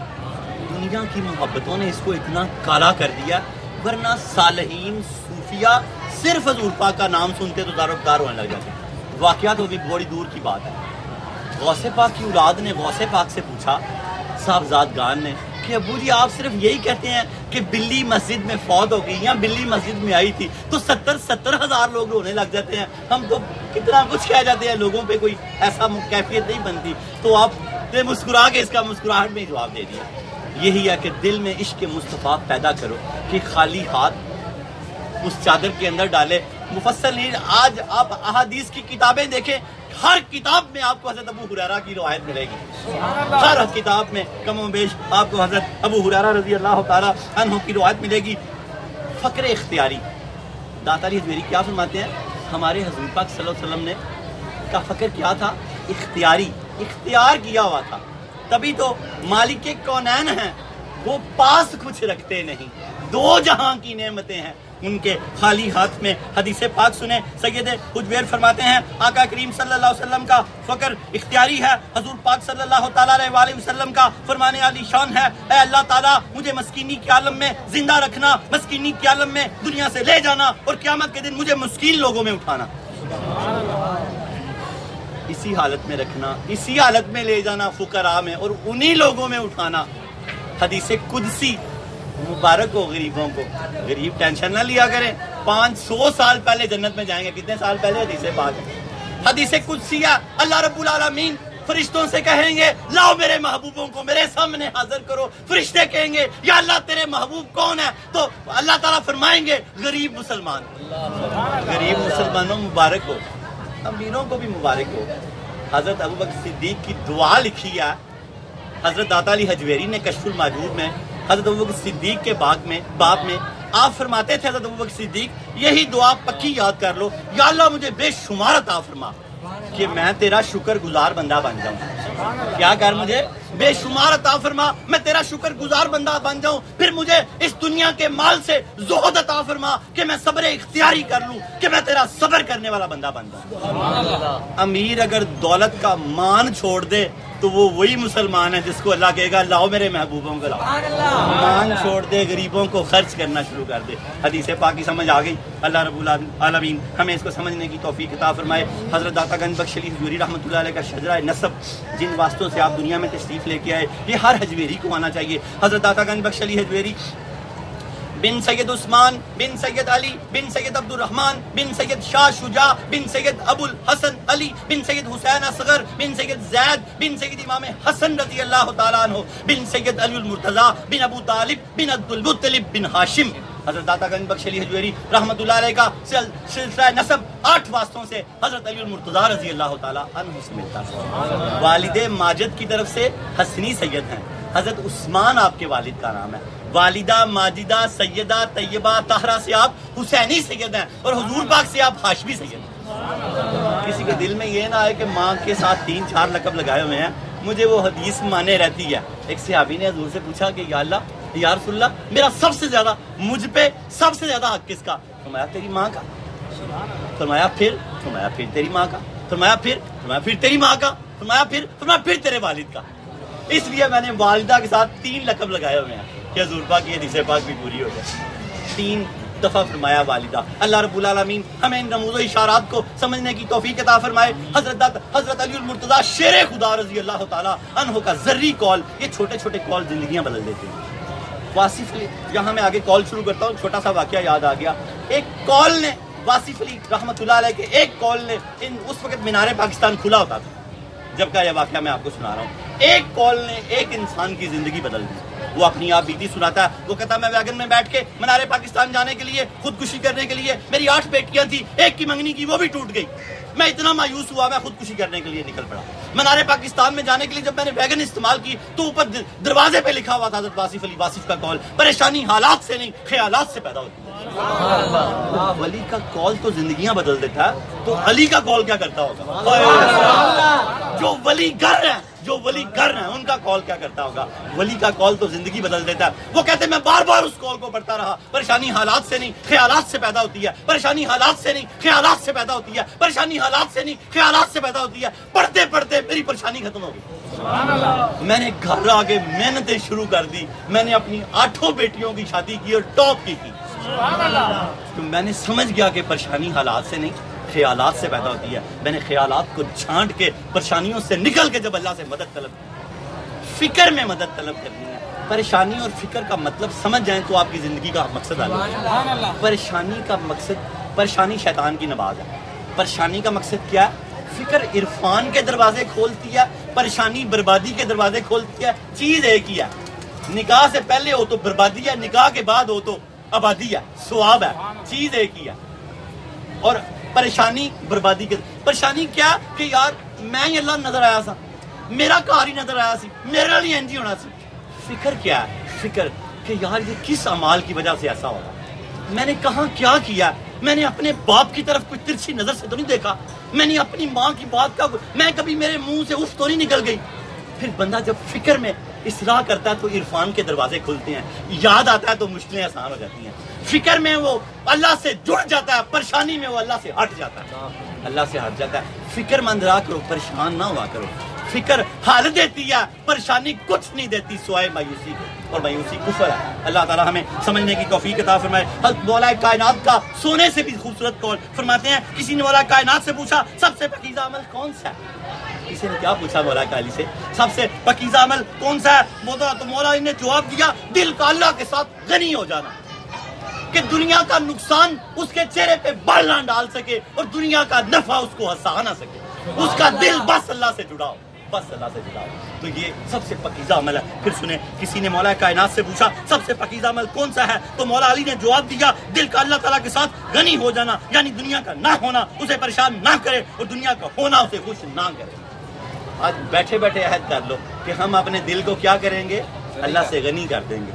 دنیا کی محبتوں نے اس کو اتنا کالا کر دیا, ورنہ صالحین صوفیہ صرف حضور پاک کا نام سنتے تو دار و دار ہونے لگ جاتے. واقعات ہوگی بڑی دور کی بات ہے. غوث پاک کی اولاد نے غوث پاک سے پوچھا, صاحبزادگان نے, کہ ابو جی آپ صرف یہی کہتے ہیں کہ بلی مسجد میں فوت ہو گئی یا بلی مسجد میں آئی تھی تو 70,000 لوگ رونے لگ جاتے ہیں, ہم تو کتنا کچھ کہہ جاتے ہیں, لوگوں پہ کوئی ایسا کیفیت نہیں بنتی. تو آپ نے مسکرا کے اس کا مسکراہٹ میں جواب دے دیا. یہی ہے کہ دل میں عشق مصطفیٰ پیدا کرو کہ خالی ہاتھ اس چادر کے اندر ڈالے. مفصل نہیں, آج آپ احادیث کی کتابیں دیکھیں, ہر کتاب میں آپ کو حضرت ابو ہریرہ کی روایت ملے گی. ہر کتاب میں کم و بیش آپ کو حضرت ابو ہریرہ رضی اللہ تعالی عنہ کی روایت ملے گی. فقر اختیاری, داتا علی حجویری کیا فرماتے ہیں, ہمارے حضور پاک صلی اللہ علیہ وسلم نے کا فقر کیا تھا, اختیاری, اختیار کیا ہوا تھا. تبھی تو مالک کونین ہیں, وہ پاس کچھ رکھتے نہیں. دو جہاں کی نعمتیں ہیں ان کے خالی ہاتھ میں. حدیث پاک سنیں, سید حجویر فرماتے ہیں آقا کریم صلی اللہ علیہ وسلم کا فقر اختیاری ہے. حضور پاک صلی اللہ تعالیٰ علیہ وسلم کا فرمانے علی شان ہے, اے اللہ تعالیٰ مجھے مسکینی کے عالم میں زندہ رکھنا, مسکینی کے عالم میں دنیا سے لے جانا, اور قیامت کے دن مجھے مسکین لوگوں میں اٹھانا. اسی حالت میں رکھنا, اسی حالت میں لے جانا فقراء میں, اور انہی لوگوں میں اٹھانا. حدیث قدسی, مبارک ہو غریبوں کو, غریب ٹینشن نہ لیا کریں. 500 سال پہلے جنت میں جائیں گے. کتنے سال پہلے حدیث پاک ہے, حدیث قدسی ہے. اللہ رب العالمین فرشتوں سے کہیں گے لاؤ میرے محبوبوں کو میرے سامنے حاضر کرو. فرشتے کہیں گے یا اللہ تیرے محبوب کون ہے, تو اللہ تعالیٰ فرمائیں گے غریب مسلمان. غریب مسلمانوں مبارک ہو, امیروں کو بھی مبارک ہو. حضرت ابوبکر صدیق کی دعا لکھی ہے, حضرت داتا علی حجویری نے کشف المحجوب میں حضرت ابوبکر صدیق کے باب میں آپ فرماتے تھے، حضرت ابوبکر صدیق یہی دعا پکی یاد کر لو، یا اللہ مجھے بے شمار عطا فرما کہ میں تیرا شکر گزار بندہ بن جاؤں. کیا کر مجھے بے شمار عطا فرما، میں تیرا شکر گزار بندہ بن جاؤں. پھر مجھے اس دنیا کے مال سے زہد عطا فرما کہ میں صبر اختیاری کر لوں، کہ میں تیرا صبر کرنے والا بندہ بن جاؤں. امیر اگر دولت کا مان چھوڑ دے تو وہ وہی مسلمان ہے جس کو اللہ کہے گا لاؤ میرے محبوبوں کو لاؤ. مان چھوڑ دے، غریبوں کو خرچ کرنا شروع کر دے. حدیث پاک کی سمجھ آ گئی. اللہ رب العالمین ہمیں اس کو سمجھنے کی توفیق عطا فرمائے. حضرت داتا گنج بخش علی حجویری رحمۃ اللہ علیہ کا شجرہ نسب جن واسطوں سے آپ دنیا میں تشریف لے کے آئے، یہ ہر حجویری کو آنا چاہیے. حضرت داتا گنج بخش علی حجویری بن سید عثمان بن سید علی بن سید عبد الرحمن بن سید شاہ شجاع بن سید ابو الحسن علی بن سید حسین اصغر بن سید زید بن سید امام حسن رضی اللہ تعالیٰ عنہ بن سید علی المرتضیٰ بن ابو طالب بن عبد المطلب بن ہاشم. حضرت داتا گنج بخش علی حجویری رحمۃ اللہ علیہ کا سلسلہ نسب 8 واسطوں سے حضرت علی المرتضیٰ رضی اللہ تعالیٰ عنہ سے ملتا ہے. والد ماجد کی طرف سے حسنی سید ہیں. حضرت عثمان آپ کے والد کا نام ہے. والدہ ماجدہ سیدہ طیبہ طاہرہ سے آپ حسینی سید ہیں، اور حضور پاک سے آپ ہاشمی سید ہیں. کسی کے دل میں یہ نہ آئے کہ ماں کے ساتھ 3-4 لقب لگائے ہوئے ہیں. مجھے وہ حدیث مانے رہتی ہے. ایک صحابی نے حضور سے پوچھا کہ یا اللہ یا رسول اللہ، میرا سب سے زیادہ مجھ پہ سب سے زیادہ حق کس کا؟ فرمایا تیری ماں کا. فرمایا پھر تیری ماں کا. فرمایا پھر تیری ماں کا. فرمایا پھر تیرے والد کا. اس لیے میں نے والدہ کے ساتھ 3 لقب لگائے ہوئے ہیں کہ حضور پاک کی حدیث پاک بھی پوری ہو جائے. 3 دفعہ فرمایا والدہ. اللہ رب العالمین ہمیں ان رموز و اشارات کو سمجھنے کی توفیق عطا فرمائے. حضرت علی المرتضیٰ شیر خدا رضی اللہ تعالیٰ عنہ کا ذری کال، یہ چھوٹے چھوٹے کال زندگیاں بدل دیتے ہیں. واصف علی، یہاں میں آگے کال شروع کرتا ہوں، چھوٹا سا واقعہ یاد آ گیا. ایک کال نے واصف علی رحمۃ اللہ علیہ کے ایک کال نے اس وقت مینار پاکستان کھلا ہوتا تھا جب کا یہ واقعہ میں آپ کو سنا رہا ہوں. ایک کال نے ایک انسان کی زندگی بدل دی. وہ اپنی آپ بیتی سناتا ہے. وہ کہتا میں ویگن میں بیٹھ کے منار پاکستان جانے کے لیے خودکشی کرنے کے لیے، میری 8 بیٹیاں تھیں، ایک کی منگنی کی وہ بھی ٹوٹ گئی. میں اتنا مایوس ہوا میں خودکشی کرنے کے لیے نکل پڑا. منار پاکستان میں جانے کے لیے جب میں نے ویگن استعمال کی تو اوپر دروازے پہ لکھا ہوا تھا حضرت واصف علی. واصف کا کال پریشانی حالات سے نہیں خیالات سے پیدا ہوتی ہے. ولی کا کال تو زندگیاں بدل دیتا ہے، تو علی کا کال کیا کرتا ہوگا؟ جو ولی گر ہیں ان کا کال کیا کرتا ہوگا؟ ولی کا کال تو زندگی بدل دیتا ہے. وہ کہتے ہیں میں بار بار اس کال کو پڑھتا رہا. پریشانی حالات سے نہیں خیالات سے پیدا ہوتی ہے. پریشانی حالات سے نہیں خیالات سے پیدا ہوتی ہے. پریشانی حالات سے نہیں خیالات سے پیدا ہوتی ہے. پڑھتے پڑھتے میری پریشانی ختم ہو گئی. میں نے گھر آگے محنتیں شروع کر دی. میں نے اپنی 8 بیٹیوں کی شادی کی اور ٹاپ کی. تو میں نے سمجھ گیا کہ پریشانی حالات سے نہیں خیالات سے پیدا ہوتی ہے. میں نے خیالات کو چھانٹ کے پریشانیوں سے نکل کے جب اللہ سے مدد طلب کی، فکر میں مدد طلب کرنی ہے. پریشانی اور فکر کا مطلب سمجھ جائیں تو آپ کی زندگی کا مقصد آ جائے. پریشانی کا مقصد، پریشانی شیطان کی نواز ہے. پریشانی کا مقصد کیا ہے؟ فکر عرفان کے دروازے کھولتی ہے، پریشانی بربادی کے دروازے کھولتی ہے. چیز ایک ہی ہے. نکاح سے پہلے ہو تو بربادی ہے، نکاح کے بعد ہو تو آبادی ہے، ثواب ہے. چیز ایک ہی ہے. اور پریشانی بربادی کے پریشانی کیا کہ یار میں ہی اللہ نظر آیا سا، میرا کار ہی نظر آیا سی، میرے لیے انجی ہونا سی. فکر کیا ہے؟ فکر کہ یار یہ کس اعمال کی وجہ سے ایسا ہوگا، میں نے کہاں کیا کیا. میں نے اپنے باپ کی طرف کوئی ترچھی نظر سے تو نہیں دیکھا. میں نے اپنی ماں کی بات کا میں کبھی میرے منہ سے اف تو نہیں نکل گئی. پھر بندہ جب فکر میں اصلاح کرتا ہے تو عرفان کے دروازے کھلتے ہیں. یاد آتا ہے تو مشکلیں آسان ہو جاتی ہیں. فکر میں وہ اللہ سے جڑ جاتا ہے، پریشانی میں وہ اللہ سے ہٹ جاتا ہے. اللہ سے ہٹ جاتا ہے. فکر مند رہا کرو، پریشان نہ ہوا کرو. فکر حال دیتی ہے، پریشانی کچھ نہیں دیتی سوائے مایوسی کو، اور مایوسی کفر ہے. اللہ تعالیٰ ہمیں سمجھنے کی توفیق عطا فرمائے. حضرت مولا کائنات کا سونے سے بھی خوبصورت قول فرماتے ہیں. کسی نے مولا کائنات سے پوچھا سب سے پاکیزہ عمل کون سا ہے؟ کسی نے کیا پوچھا مولا کالی سے؟ سب سے پاکیزہ عمل کون سا ہے؟ تو مولا نے جواب دیا دل کا اللہ کے ساتھ غنی ہو جانا، کہ دنیا کا نقصان اس کے چہرے پہ بال نہ ڈال سکے اور دنیا کا نفع اس کو ہنسا نہ سکے. اس کا دل بس اللہ سے جڑا ہو، بس اللہ سے جڑا ہو. تو یہ سب سے پاکیزہ عمل ہے. پھر سنیں، کسی نے مولا کائنات سے پوچھا سب سے پاکیزہ عمل کون سا ہے؟ تو مولا علی نے جواب دیا دل کا اللہ تعالیٰ کے ساتھ غنی ہو جانا، یعنی دنیا کا نہ ہونا اسے پریشان نہ کرے اور دنیا کا ہونا اسے خوش نہ کرے. آج بیٹھے بیٹھے عہد کر لو کہ ہم اپنے دل کو کیا کریں گے؟ اللہ سے غنی کر دیں گے.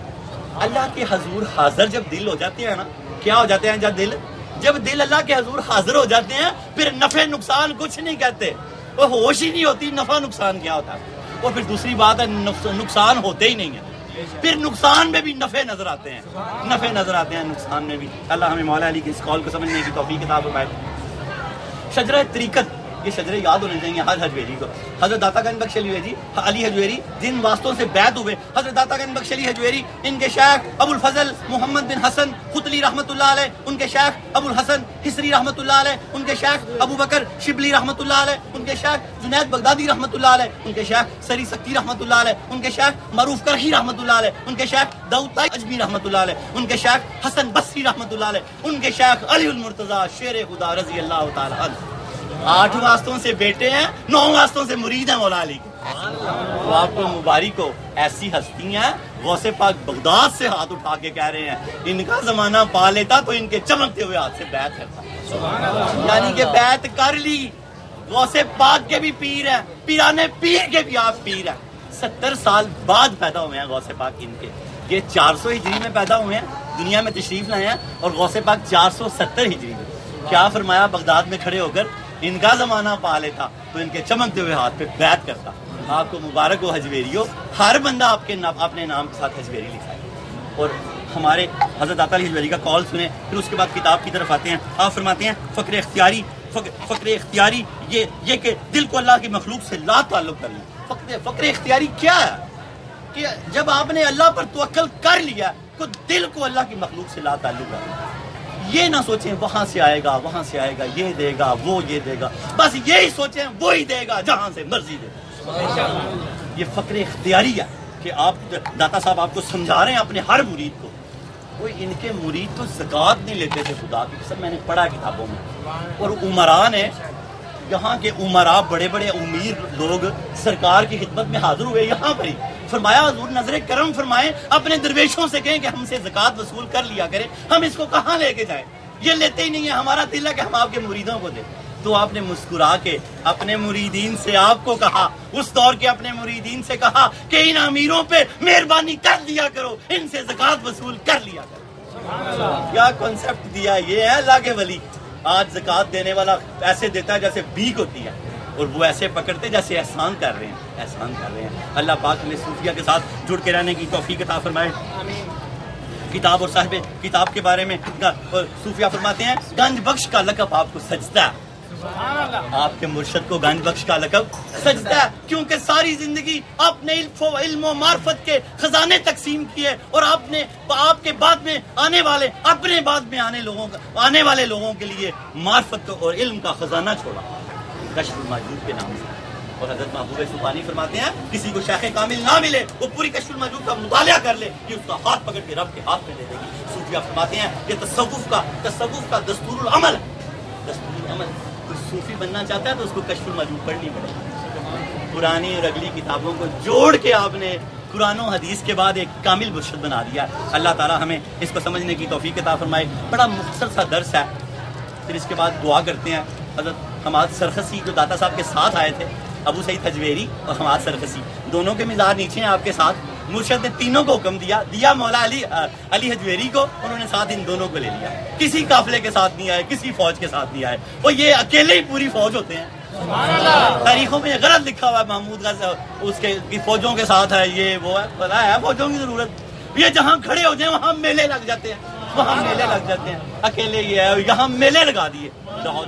اللہ کے حضور حاضر جب دل ہو جاتے ہیں نا، کیا ہو جاتے ہیں جب دل اللہ کے حضور حاضر ہو جاتے ہیں، پھر نفع نقصان کچھ نہیں کہتے، وہ ہوش ہی نہیں ہوتی نفع نقصان کیا ہوتا ہے. اور پھر دوسری بات ہے نقصان ہوتے ہی نہیں ہے، پھر نقصان میں بھی نفع نظر آتے ہیں، نقصان میں بھی. اللہ ہمیں مولا علی کی اس قول کو سمجھنے کی توفیق عطا فرمائے. شجرہ طریقت، یہ شجرے یاد ہونے چاہیے ہر حجویری کو. حضرت داتا گنج بخش علی حجویری جن واسطوں سے بیعت ہوئے، حضرت داتا گنج بخش علی حجویری، ان کے شیخ ابو الفضل محمد بن حسن خطلی رحمۃ اللہ علیہ، ان کے شیخ ابو الحسن حسری رحمۃ اللہ علیہ، ان کے شیخ ابو بکر شبلی رحمۃ اللہ علیہ، ان کے شیخ جنید بغدادی رحمۃ اللہ علیہ، ان کے شیخ سری سکتی رحمۃ اللہ علیہ، ان کے شیخ معروف کرہی رحمۃ اللہ علیہ، ان کے شیخ داؤد طائی اجمی رحمۃ اللہ علیہ، ان کے شیخ حسن بصری رحمۃ اللہ علیہ، ان کے شیخ علی المرتضیٰ شیر خدا رضی اللہ تعالی عنہ. 8 واسطوں سے بیٹے ہیں، 9 واسطوں سے مرید ہیں مولا علی کے. تو آپ کو مبارک ہو، ایسی ہستی ہیں غوث پاک بغداد سے ہاتھ اٹھا کے کہہ رہے ہیں ان کا زمانہ پا لیتا تو ان کے چمکتے ہوئے ہاتھ سے بیعت کرتا. یعنی کہ بیعت کر لی. غوث پاک کے بھی پیر ہیں، پیرانے پیر کے بھی آپ پیر ہیں. 70 سال بعد پیدا ہوئے ہیں غوث پاک ان کے. یہ 400 ہجری میں پیدا ہوئے ہیں، دنیا میں تشریف لائے ہیں، اور غوث پاک 470 ہجری میں. کیا فرمایا بغداد میں کھڑے ہو کر؟ ان کا زمانہ پا لیتا تو ان کے چمکتے ہوئے ہاتھ پہ بیعت کرتا. آپ کو مبارک ہو حجویریو، ہر بندہ اپنے نام کے ساتھ حجویری لکھا ہے. اور ہمارے حضرت داتا علی حجویری کا کال سنیں، پھر اس کے بعد کتاب کی طرف آتے ہیں. آپ فرماتے ہیں فقر اختیاری یہ کہ دل کو اللہ کی مخلوق سے لا تعلق کر لیں. فقر اختیاری کیا ہے؟ کہ جب آپ نے اللہ پر توکل کر لیا تو دل کو اللہ کی مخلوق سے لا تعلق کر لیں. یہ نہ سوچیں وہاں سے آئے گا یہ دے گا وہ یہ دے گا، بس یہی سوچیں وہی دے گا جہاں سے مرضی دے گا. یہ فقر اختیاری ہے کہ آپ داتا صاحب آپ کو سمجھا رہے ہیں اپنے ہر مرید کو. کوئی ان کے مرید تو زکوٰۃ نہیں لیتے تھے خدا کی قسم، میں نے پڑھا کتابوں میں. اور عمراء نے، یہاں کے عمراء بڑے بڑے امیر لوگ سرکار کی خدمت میں حاضر ہوئے یہاں پر ہی. فرمایا حضور نظر کرم فرمائیں، اپنے درویشوں سے کہیں کہ ہم سے زکوٰۃ وصول کر لیا کریں، ہم اس کو کہاں لے کے جائیں؟ یہ لیتے ہی نہیں ہے. ہمارا دل ہے کہ ہم آپ کے مریدوں کو دیں. تو آپ نے مسکرا کے اپنے مریدین سے آپ کو کہا، اس دور کے اپنے مریدین سے کہا کہ ان امیروں پہ مہربانی کر دیا کرو، ان سے زکوٰۃ وصول کر لیا کرو. کیا کانسیپٹ دیا! یہ ہے اللہ کے ولی. آج زکوٰۃ دینے والا ایسے دیتا ہے جیسے بھیک ہوتی ہے، اور وہ ایسے پکڑتے جیسے احسان کر رہے ہیں. اللہ پاک نے صوفیہ کے ساتھ جڑ کے رہنے کی توفیق عطا فرمائے. کتاب اور صاحب کتاب کے بارے میں صوفیہ فرماتے ہیں گنج بخش کا لقب آپ کو سجدہ ہے. آپ کے مرشد کو گنج بخش کا لقب سجدہ ہے، کیونکہ ساری زندگی آپ نے علم و معرفت کے خزانے تقسیم کیے، اور آپ کے بعد میں آنے والے اپنے بعد میں آنے والے لوگوں کے لیے معرفت اور علم کا خزانہ چھوڑا کشف الموجود کے نام سے. اور حضرت محبوب سبحانی فرماتے ہیں کسی کو شیخ کامل نہ ملے وہ پوری کشف الموجود کا مطالعہ کر لے، یہ اس کا ہاتھ پکڑ کے رب کے ہاتھ میں دے دے گی. صوفیہ فرماتے ہیں یہ تصوف کا دستور العمل ہے. دستور العمل کوئی صوفی بننا چاہتا ہے تو اس کو کشف الموجود پڑھنی پڑے گی. پرانی اور اگلی کتابوں کو جوڑ کے آپ نے قرآن و حدیث کے بعد ایک کامل مرشد بنا دیا. اللہ تعالیٰ ہمیں اس کو سمجھنے کی توفیق عطا فرمائے. بڑا مختصر سا درس ہے، پھر اس کے بعد دعا کرتے ہیں. حضرت حماد سرخسی جو داتا صاحب کے ساتھ آئے تھے، ابو سعید حجویری اور حماد سرخسی، دونوں کے مزاج نیچے ہیں آپ کے ساتھ. مرشد نے تینوں کو حکم دیا مولا علی حجویری کو، انہوں نے ساتھ ان دونوں کو لے لیا. کسی قافلے کے ساتھ نہیں آئے، کسی فوج کے ساتھ نہیں آئے، وہ یہ اکیلے ہی پوری فوج ہوتے ہیں. تاریخوں میں غلط لکھا ہوا ہے محمود غزنوی اس کے فوجوں کے ساتھ ہے، یہ وہ ہے. پتہ ہے فوجوں کی ضرورت، یہ جہاں کھڑے ہو جائیں وہاں میلے لگ جاتے ہیں. اکیلے یہ ہے، یہاں میلے لگا دیے.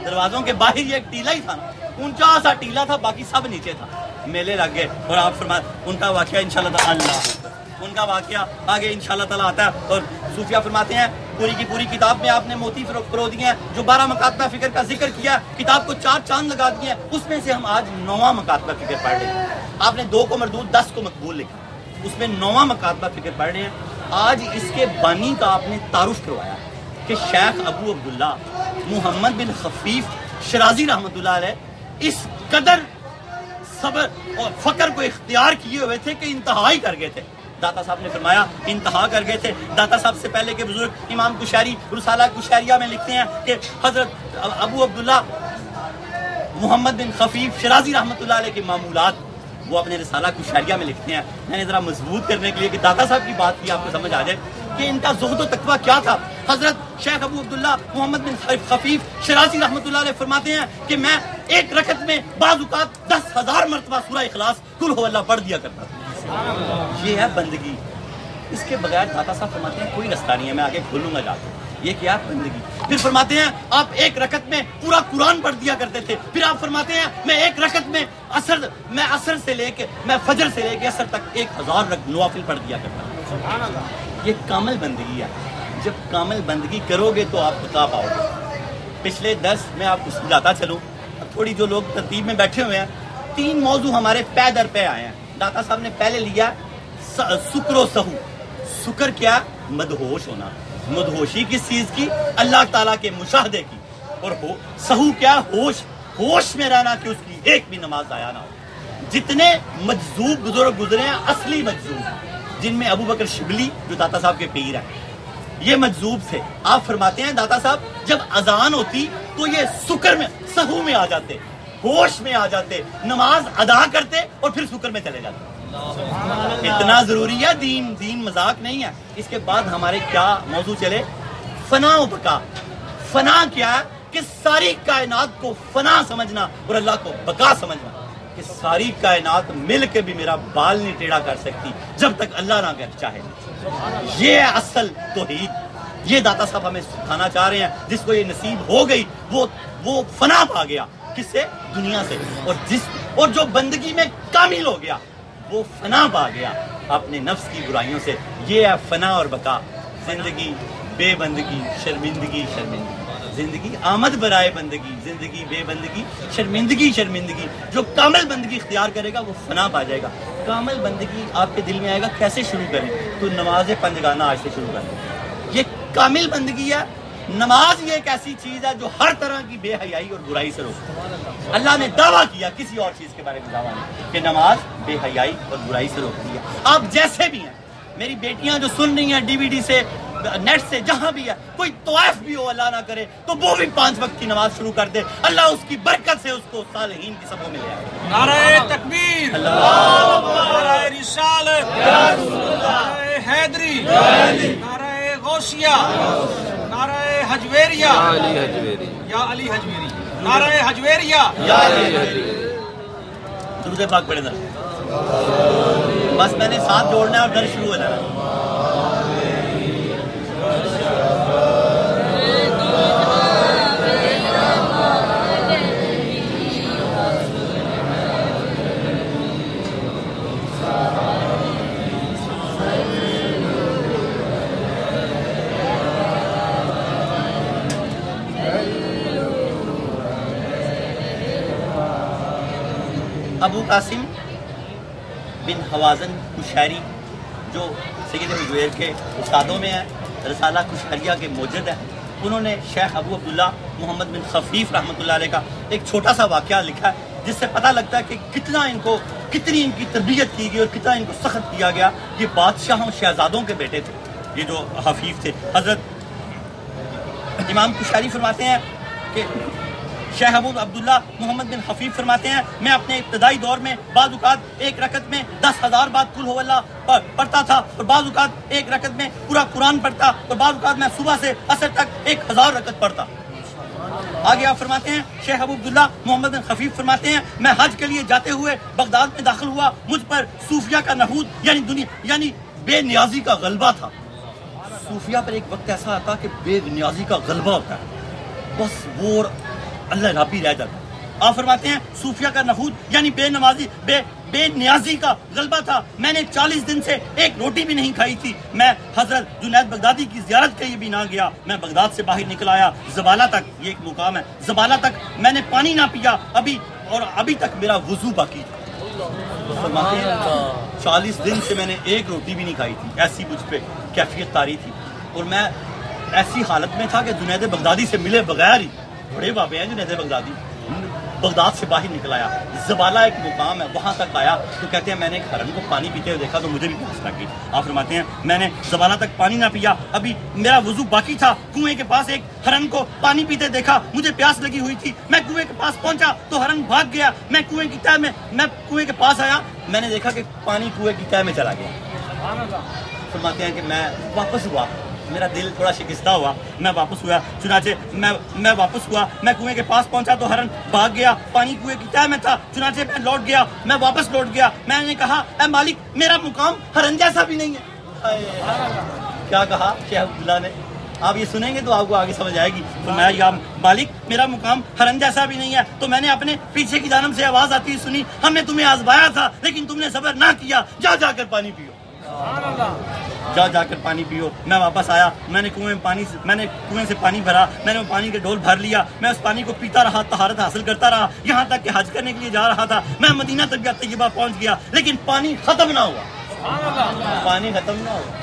دروازوں کے باہر یہ ایک ٹیلا ہی تھا نا، اونچا سا ٹیلا تھا، باقی سب نیچے تھا. میلے لگ گئے. اور آپ فرمائیں ان کا واقعہ انشاءاللہ تعالی ان کا واقعہ آگے انشاءاللہ تعالی آتا ہے. اور صوفیہ فرماتے ہیں پوری کی پوری کتاب میں آپ نے موتی پرو دیے ہیں. جو 12 مکاتبہ فکر کا ذکر کیا، کتاب کو 4 چاند لگا دیے ہیں. اس میں سے ہم آج 9واں مکاتبہ فکر پڑھ رہے ہیں. آپ نے 2 کو مردود 10 کو مقبول لکھا، اس میں 9واں مکاتبہ فکر پڑھ رہے ہیں. آج اس کے بانی کا آپ نے تعارف کروایا کہ شیخ ابو عبداللہ محمد بن خفیف شرازی رحمۃ اللہ علیہ اس قدر صبر اور فقر کو اختیار کیے ہوئے تھے کہ انتہا ہی کر گئے تھے. داتا صاحب نے فرمایا انتہا کر گئے تھے. داتا صاحب سے پہلے کے بزرگ امام کشیری رسالہ کشیریہ میں لکھتے ہیں کہ حضرت ابو عبداللہ محمد بن خفیف شرازی رحمۃ اللہ علیہ کے معمولات وہ اپنے رسالہ کشاریہ میں لکھتے ہیں. میں نے ذرا مضبوط کرنے کے لیے کہ داتا صاحب کی بات کی آپ کو سمجھ آ جائے کہ ان کا زہد و تقویٰ کیا تھا. حضرت شیخ ابو عبداللہ محمد بن خفیف شرازی رحمۃ اللہ علیہ فرماتے ہیں کہ میں ایک رکعت میں بعض اوقات 10,000 مرتبہ سورہ اخلاص قل هو اللہ پڑھ دیا کرتا تھا. یہ ہے بندگی. اس کے بغیر داتا صاحب فرماتے ہیں کوئی رستہ نہیں ہے. میں آگے کھولوں گا جا کے یہ کیا بندگی. پھر فرماتے ہیں آپ ایک رکعت میں پورا قرآن پڑھ دیا کرتے تھے. پھر آپ فرماتے ہیں میں ایک رکعت میں عصر سے لے کے میں فجر سے لے کے عصر تک 1000 نوافل پڑھ دیا کرتا تھا. یہ کامل بندگی ہے. جب کامل بندگی کرو گے تو آپ بتا پاؤ گے. پچھلے 10 میں آپ کو سمجھاتا چلوں. اب تھوڑی جو لوگ ترتیب میں بیٹھے ہوئے ہیں 3 موضوع ہمارے پے در پہ آئے ہیں. داتا صاحب نے پہلے لیا سکر و سہو. سکر کیا؟ مدہوش ہونا. مدہوشی کس چیز کی؟ اللہ تعالیٰ کے مشاہدے کی. اور سہو کیا؟ ہوش میں رہنا کہ اس کی ایک بھی نماز ضائع نہ ہو. جتنے مجذوب بزرگ گزرے ہیں اصلی مجذوب جن میں ابو بکر شبلی جو داتا صاحب کے پیر ہیں یہ مجذوب تھے. آپ فرماتے ہیں داتا صاحب جب اذان ہوتی تو یہ سکر میں سہو میں آ جاتے, ہوش میں آ جاتے, نماز ادا کرتے اور پھر سکر میں چلے جاتے. اتنا ضروری ہے دین مذاق نہیں ہے. اس کے بعد ہمارے کیا موضوع چلے؟ فنا و بقا. فنا کیا ہے؟ کہ ساری کائنات کو فنا سمجھنا اور اللہ کو بقا سمجھنا. کہ ساری کائنات مل کے بھی میرا بال نہیں ٹیڑھا کر سکتی جب تک اللہ نہ کر چاہے. یہ ہے اصل توحید. یہ داتا صاحب ہمیں سکھانا چاہ رہے ہیں. جس کو یہ نصیب ہو گئی وہ فنا پا گیا. کس سے؟ دنیا سے. اور جو بندگی میں کامل ہو گیا وہ فنا پا گیا اپنے نفس کی برائیوں سے. یہ ہے فنا اور بقا. زندگی بے بندگی شرمندگی زندگی آمد برائے بندگی. زندگی بے بندگی شرمندگی. جو کامل بندگی اختیار کرے گا وہ فنا پا جائے گا. کامل بندگی آپ کے دل میں آئے گا کیسے شروع کریں؟ تو نماز پنجگانہ آج سے شروع کریں. یہ کامل بندگی ہے. نماز یہ ایک ایسی چیز ہے جو ہر طرح کی بے حیائی اور برائی سے روکتی ہے. اللہ نے دعویٰ کیا, کسی اور چیز کے بارے میں دعویٰ نہیں, کہ نماز بے حیائی اور برائی سے روکتی ہے. آپ جیسے بھی ہیں, میری بیٹیاں جو سن رہی ہیں DVD سے نیٹ سے جہاں بھی ہے, کوئی طواف بھی ہو اللہ نہ کرے تو وہ بھی 5 وقت کی نماز شروع کر دے. اللہ اس کی برکت سے اس کو صالحین کی صفوں میں لے آئے. نعرہ تکبیر, نعرہ رسالت, نعرہ حیدری, نعرہ غوثیہ, نعرہ حجویریہ یا علی حجویری, نعرہ حجویریہ یا علی حجویری. درود پاک پڑھیں ذرا. بس میں نے ساتھ جوڑنا ہے اور در شروع ہو جانا ہے. ابو قاسم بن حوازن کشیری جو سید حجویر کے استادوں میں ہیں, رسالہ کشیریہ کے موجد ہیں, انہوں نے شیخ ابو عبداللہ محمد بن خفیف رحمۃ اللہ علیہ کا ایک چھوٹا سا واقعہ لکھا ہے جس سے پتہ لگتا ہے کہ کتنی ان کی تربیت کی گئی اور کتنا ان کو سخت کیا گیا. یہ بادشاہوں شہزادوں کے بیٹے تھے یہ جو حفیظ تھے. حضرت امام کشیری فرماتے ہیں کہ شیخ ابو عبداللہ محمد بن حفیظ فرماتے ہیں میں اپنے ابتدائی دور میں بعض اوقات ایک رکعت میں 10,000 بار قل هو اللہ پڑھتا تھا اور بعض اوقات ایک رکعت میں پورا قرآن پڑھتا اور بعض اوقات میں صبح سے عصر تک 1000 رکعت پڑھتا. آگے آپ فرماتے ہیں شیخ ابو عبداللہ محمد بن خفیف فرماتے ہیں میں حج کے لیے جاتے ہوئے بغداد میں داخل ہوا. مجھ پر صوفیہ کا نحود یعنی بے نیازی کا غلبہ تھا. صوفیہ پر ایک وقت ایسا آتا کہ بے نیازی کا غلبہ ہوتا ہے, بس وہ اللہ رابی رہ جاتا. آپ فرماتے ہیں صوفیہ کا نحود یعنی بے نیازی کا غلبہ تھا. میں نے 40 دن سے ایک روٹی بھی نہیں کھائی تھی. میں حضرت جنید بغدادی کی زیارت کے لیے بھی نہ گیا. میں بغداد سے باہر نکل آیا زبالہ تک, یہ ایک مقام ہے, زبالہ تک میں نے پانی نہ پیا ابھی تک میرا وضو باقی تھا. فرماتے ہیں 40 دن سے میں نے ایک روٹی بھی نہیں کھائی تھی. ایسی مجھ پہ کیفیت طاری تھی اور میں ایسی حالت میں تھا کہ جنید بغدادی سے ملے بغیر ہی, بڑے بابے ہیں جنید بغدادی, بغداد سے باہر نکل آیا. زبالہ ایک مقام ہے, وہاں تک آیا تو کہتے ہیں میں نے ایک ہرن کو پانی پیتے ہوئے دیکھا تو مجھے بھی پیاس لگ گئی. آپ فرماتے ہیں میں نے زبالہ تک پانی نہ پیا, ابھی میرا وضو باقی تھا. کنویں کے پاس ایک ہرن کو پانی پیتے دیکھا, مجھے پیاس لگی ہوئی تھی. میں کنویں کے پاس پہنچا تو ہرن ہرن بھاگ گیا. میں کنویں کی تہہ میں کنویں کے پاس آیا, میں نے دیکھا کہ پانی کنویں کی تہہ میں چلا گیا. فرماتے ہیں کہ میں واپس ہوا, میرا دل تھوڑا شکستہ ہوا, میں واپس ہوا. چنانچہ میں واپس ہوا, میں کنویں کے پاس پہنچا تو ہرن بھاگ گیا, پانی کنویں کی تہہ میں تھا. چنانچہ میں لوٹ گیا, میں واپس لوٹ گیا. میں نے کہا اے مالک میرا مقام ہرن جیسا بھی نہیں ہے. کیا کہا شیخ عبداللہ نے, آپ یہ سنیں گے تو آپ کو آگے سمجھ آئے گی. تو میں یا مالک میرا مقام ہرن جیسا بھی نہیں ہے. تو میں نے اپنے پیچھے کی جانب سے آواز آتی سنی, ہم نے تمہیں آزمایا تھا لیکن تم نے صبر نہ کیا, جا کر پانی پیو, جا کر پانی پیو. میں واپس آیا, میں نے کنویں سے پانی بھرا, میں نے وہ پانی کے ڈول بھر لیا. میں اس پانی کو پیتا رہا, طہارت حاصل کرتا رہا, یہاں تک کہ حج کرنے کے لیے جا رہا تھا. میں مدینہ طیبہ پہنچ گیا لیکن پانی ختم نہ ہوا. پانی ختم نہ ہوا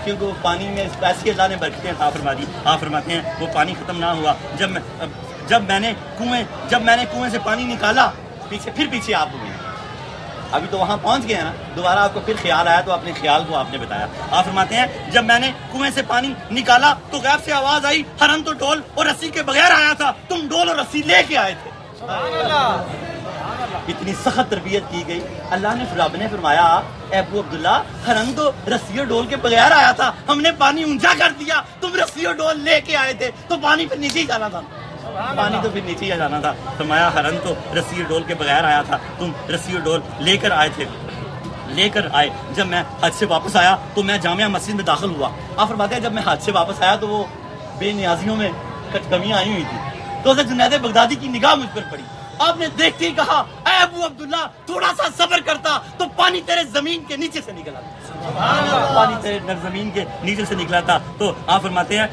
کیونکہ وہ پانی میں ایسی اللہ نے برکتیں عطا فرما دی. آپ فرماتے ہیں وہ پانی ختم نہ ہوا. جب میں نے کنویں سے پانی نکالا, پیچھے آپ ہوئے, ابھی تو وہاں پہنچ گئے ہیں نا, دوبارہ آپ کو پھر خیال آیا تو اپنے خیال کو آپ نے بتایا. آپ فرماتے ہیں جب میں نے کنویں سے پانی نکالا تو غیب سے آواز آئی, ہرن تو ڈول اور رسی کے بغیر آیا تھا, تم ڈول اور رسی لے کے آئے تھے. اتنی سخت تربیت کی گئی. اللہ نے رب نے فرمایا اے ابو عبداللہ ہرن تو رسی اور ڈول کے بغیر آیا تھا, ہم نے پانی اونچا کر دیا, تم رسی اور ڈول لے کے آئے تھے تو پانی پھر نیچے ہی جانا تھا. پانی تو پھر نیچے ہی جانا تھا. فرمایا ہرن تو رسی اور ڈول کے بغیر آیا تھا, تم رسی اور ڈول لے کر آئے. جب میں حج سے واپس آیا تو میں جامعہ مسجد میں داخل ہوا. آپ فرماتے ہیں جب میں حج سے واپس آیا تو وہ بے نیازیوں میں کچھ کمیاں آئی ہوئی تھی. تو حضرت جنید بغدادی کی نگاہ مجھ پر پڑی. آپ نے دیکھتے ہی کہا اے ابو عبداللہ تھوڑا سا صبر کرتا تو پانی تیرے زمین کے نیچے سے نکلا تھا. پانی تیرے زمین کے نیچے سے نکلا تھا. تو آپ فرماتے ہیں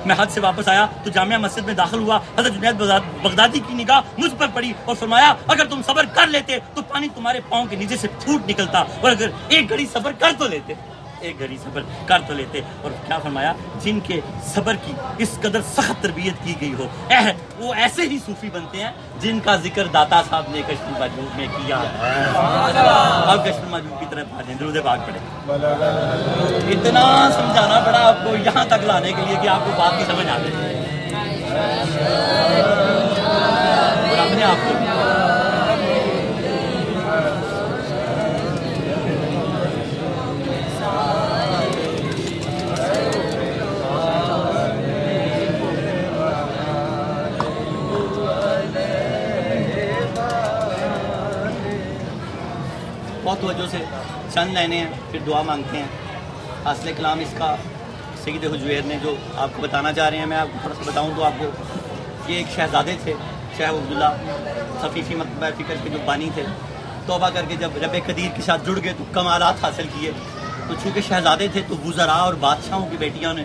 میں حج سے واپس آیا تو جامعہ مسجد میں داخل ہوا. حضرت جنید بغدادی کی نگاہ مجھ پر پڑی اور فرمایا اگر تم صبر کر لیتے تو پانی تمہارے پاؤں کے نیچے سے پھوٹ نکلتا, اور اگر ایک گھڑی صبر کر تو لیتے. اور کیا فرمایا جن کے صبر کی اس قدر سخت تربیت کی گئی ہو وہ ایسے ہی صوفی بنتے ہیں جن کا ذکر داتا صاحب نے کشف المجذوب میں کیا. اب کشف المجذوب کی طرف آ جائیں, درود پاک پڑھیں. اتنا سمجھانا پڑا آپ کو یہاں تک لانے کے لیے کہ آپ کو بات کی سمجھ آ جائے. اور اپنے آپ کو بہت توجہ سے چند لینے ہیں, پھر دعا مانگتے ہیں. حاصل کلام اس کا سید حجویر نے جو آپ کو بتانا چاہ رہے ہیں, میں آپ کو تھوڑا سا بتاؤں تو آپ کو, یہ ایک شہزادے تھے شیخ عبداللہ خفیفی مکتبہ فکر کے جو بانی تھے. توبہ کر کے جب رب قدیر کے ساتھ جڑ گئے تو کمالات حاصل کیے. تو چونکہ شہزادے تھے تو وزراء اور بادشاہوں کی بیٹیاں نے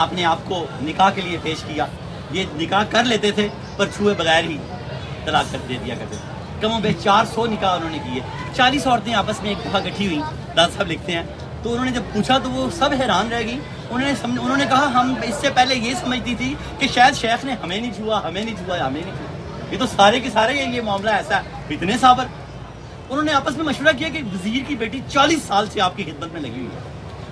اپنے آپ کو نکاح کے لیے پیش کیا. یہ نکاح کر لیتے تھے پر چھوئے بغیر ہی طلاق کر دے دیا کرتے تھے. کم و بیش 400 نکاح انہوں نے کیے. 40 عورتیں آپس میں ایک دفعہ اکٹھی ہوئیں, دادا صاحب لکھتے ہیں. تو انہوں نے جب پوچھا تو وہ سب حیران رہ گئی. انہوں نے کہا ہم اس سے پہلے یہ سمجھتی تھی کہ شاید شیخ نے ہمیں نہیں چھوا, یہ تو سارے کے سارے یہ معاملہ ایسا ہے. اتنے صابر. انہوں نے آپس میں مشورہ کیا کہ وزیر کی بیٹی 40 سال سے آپ کی خدمت میں لگی ہوئی ہے,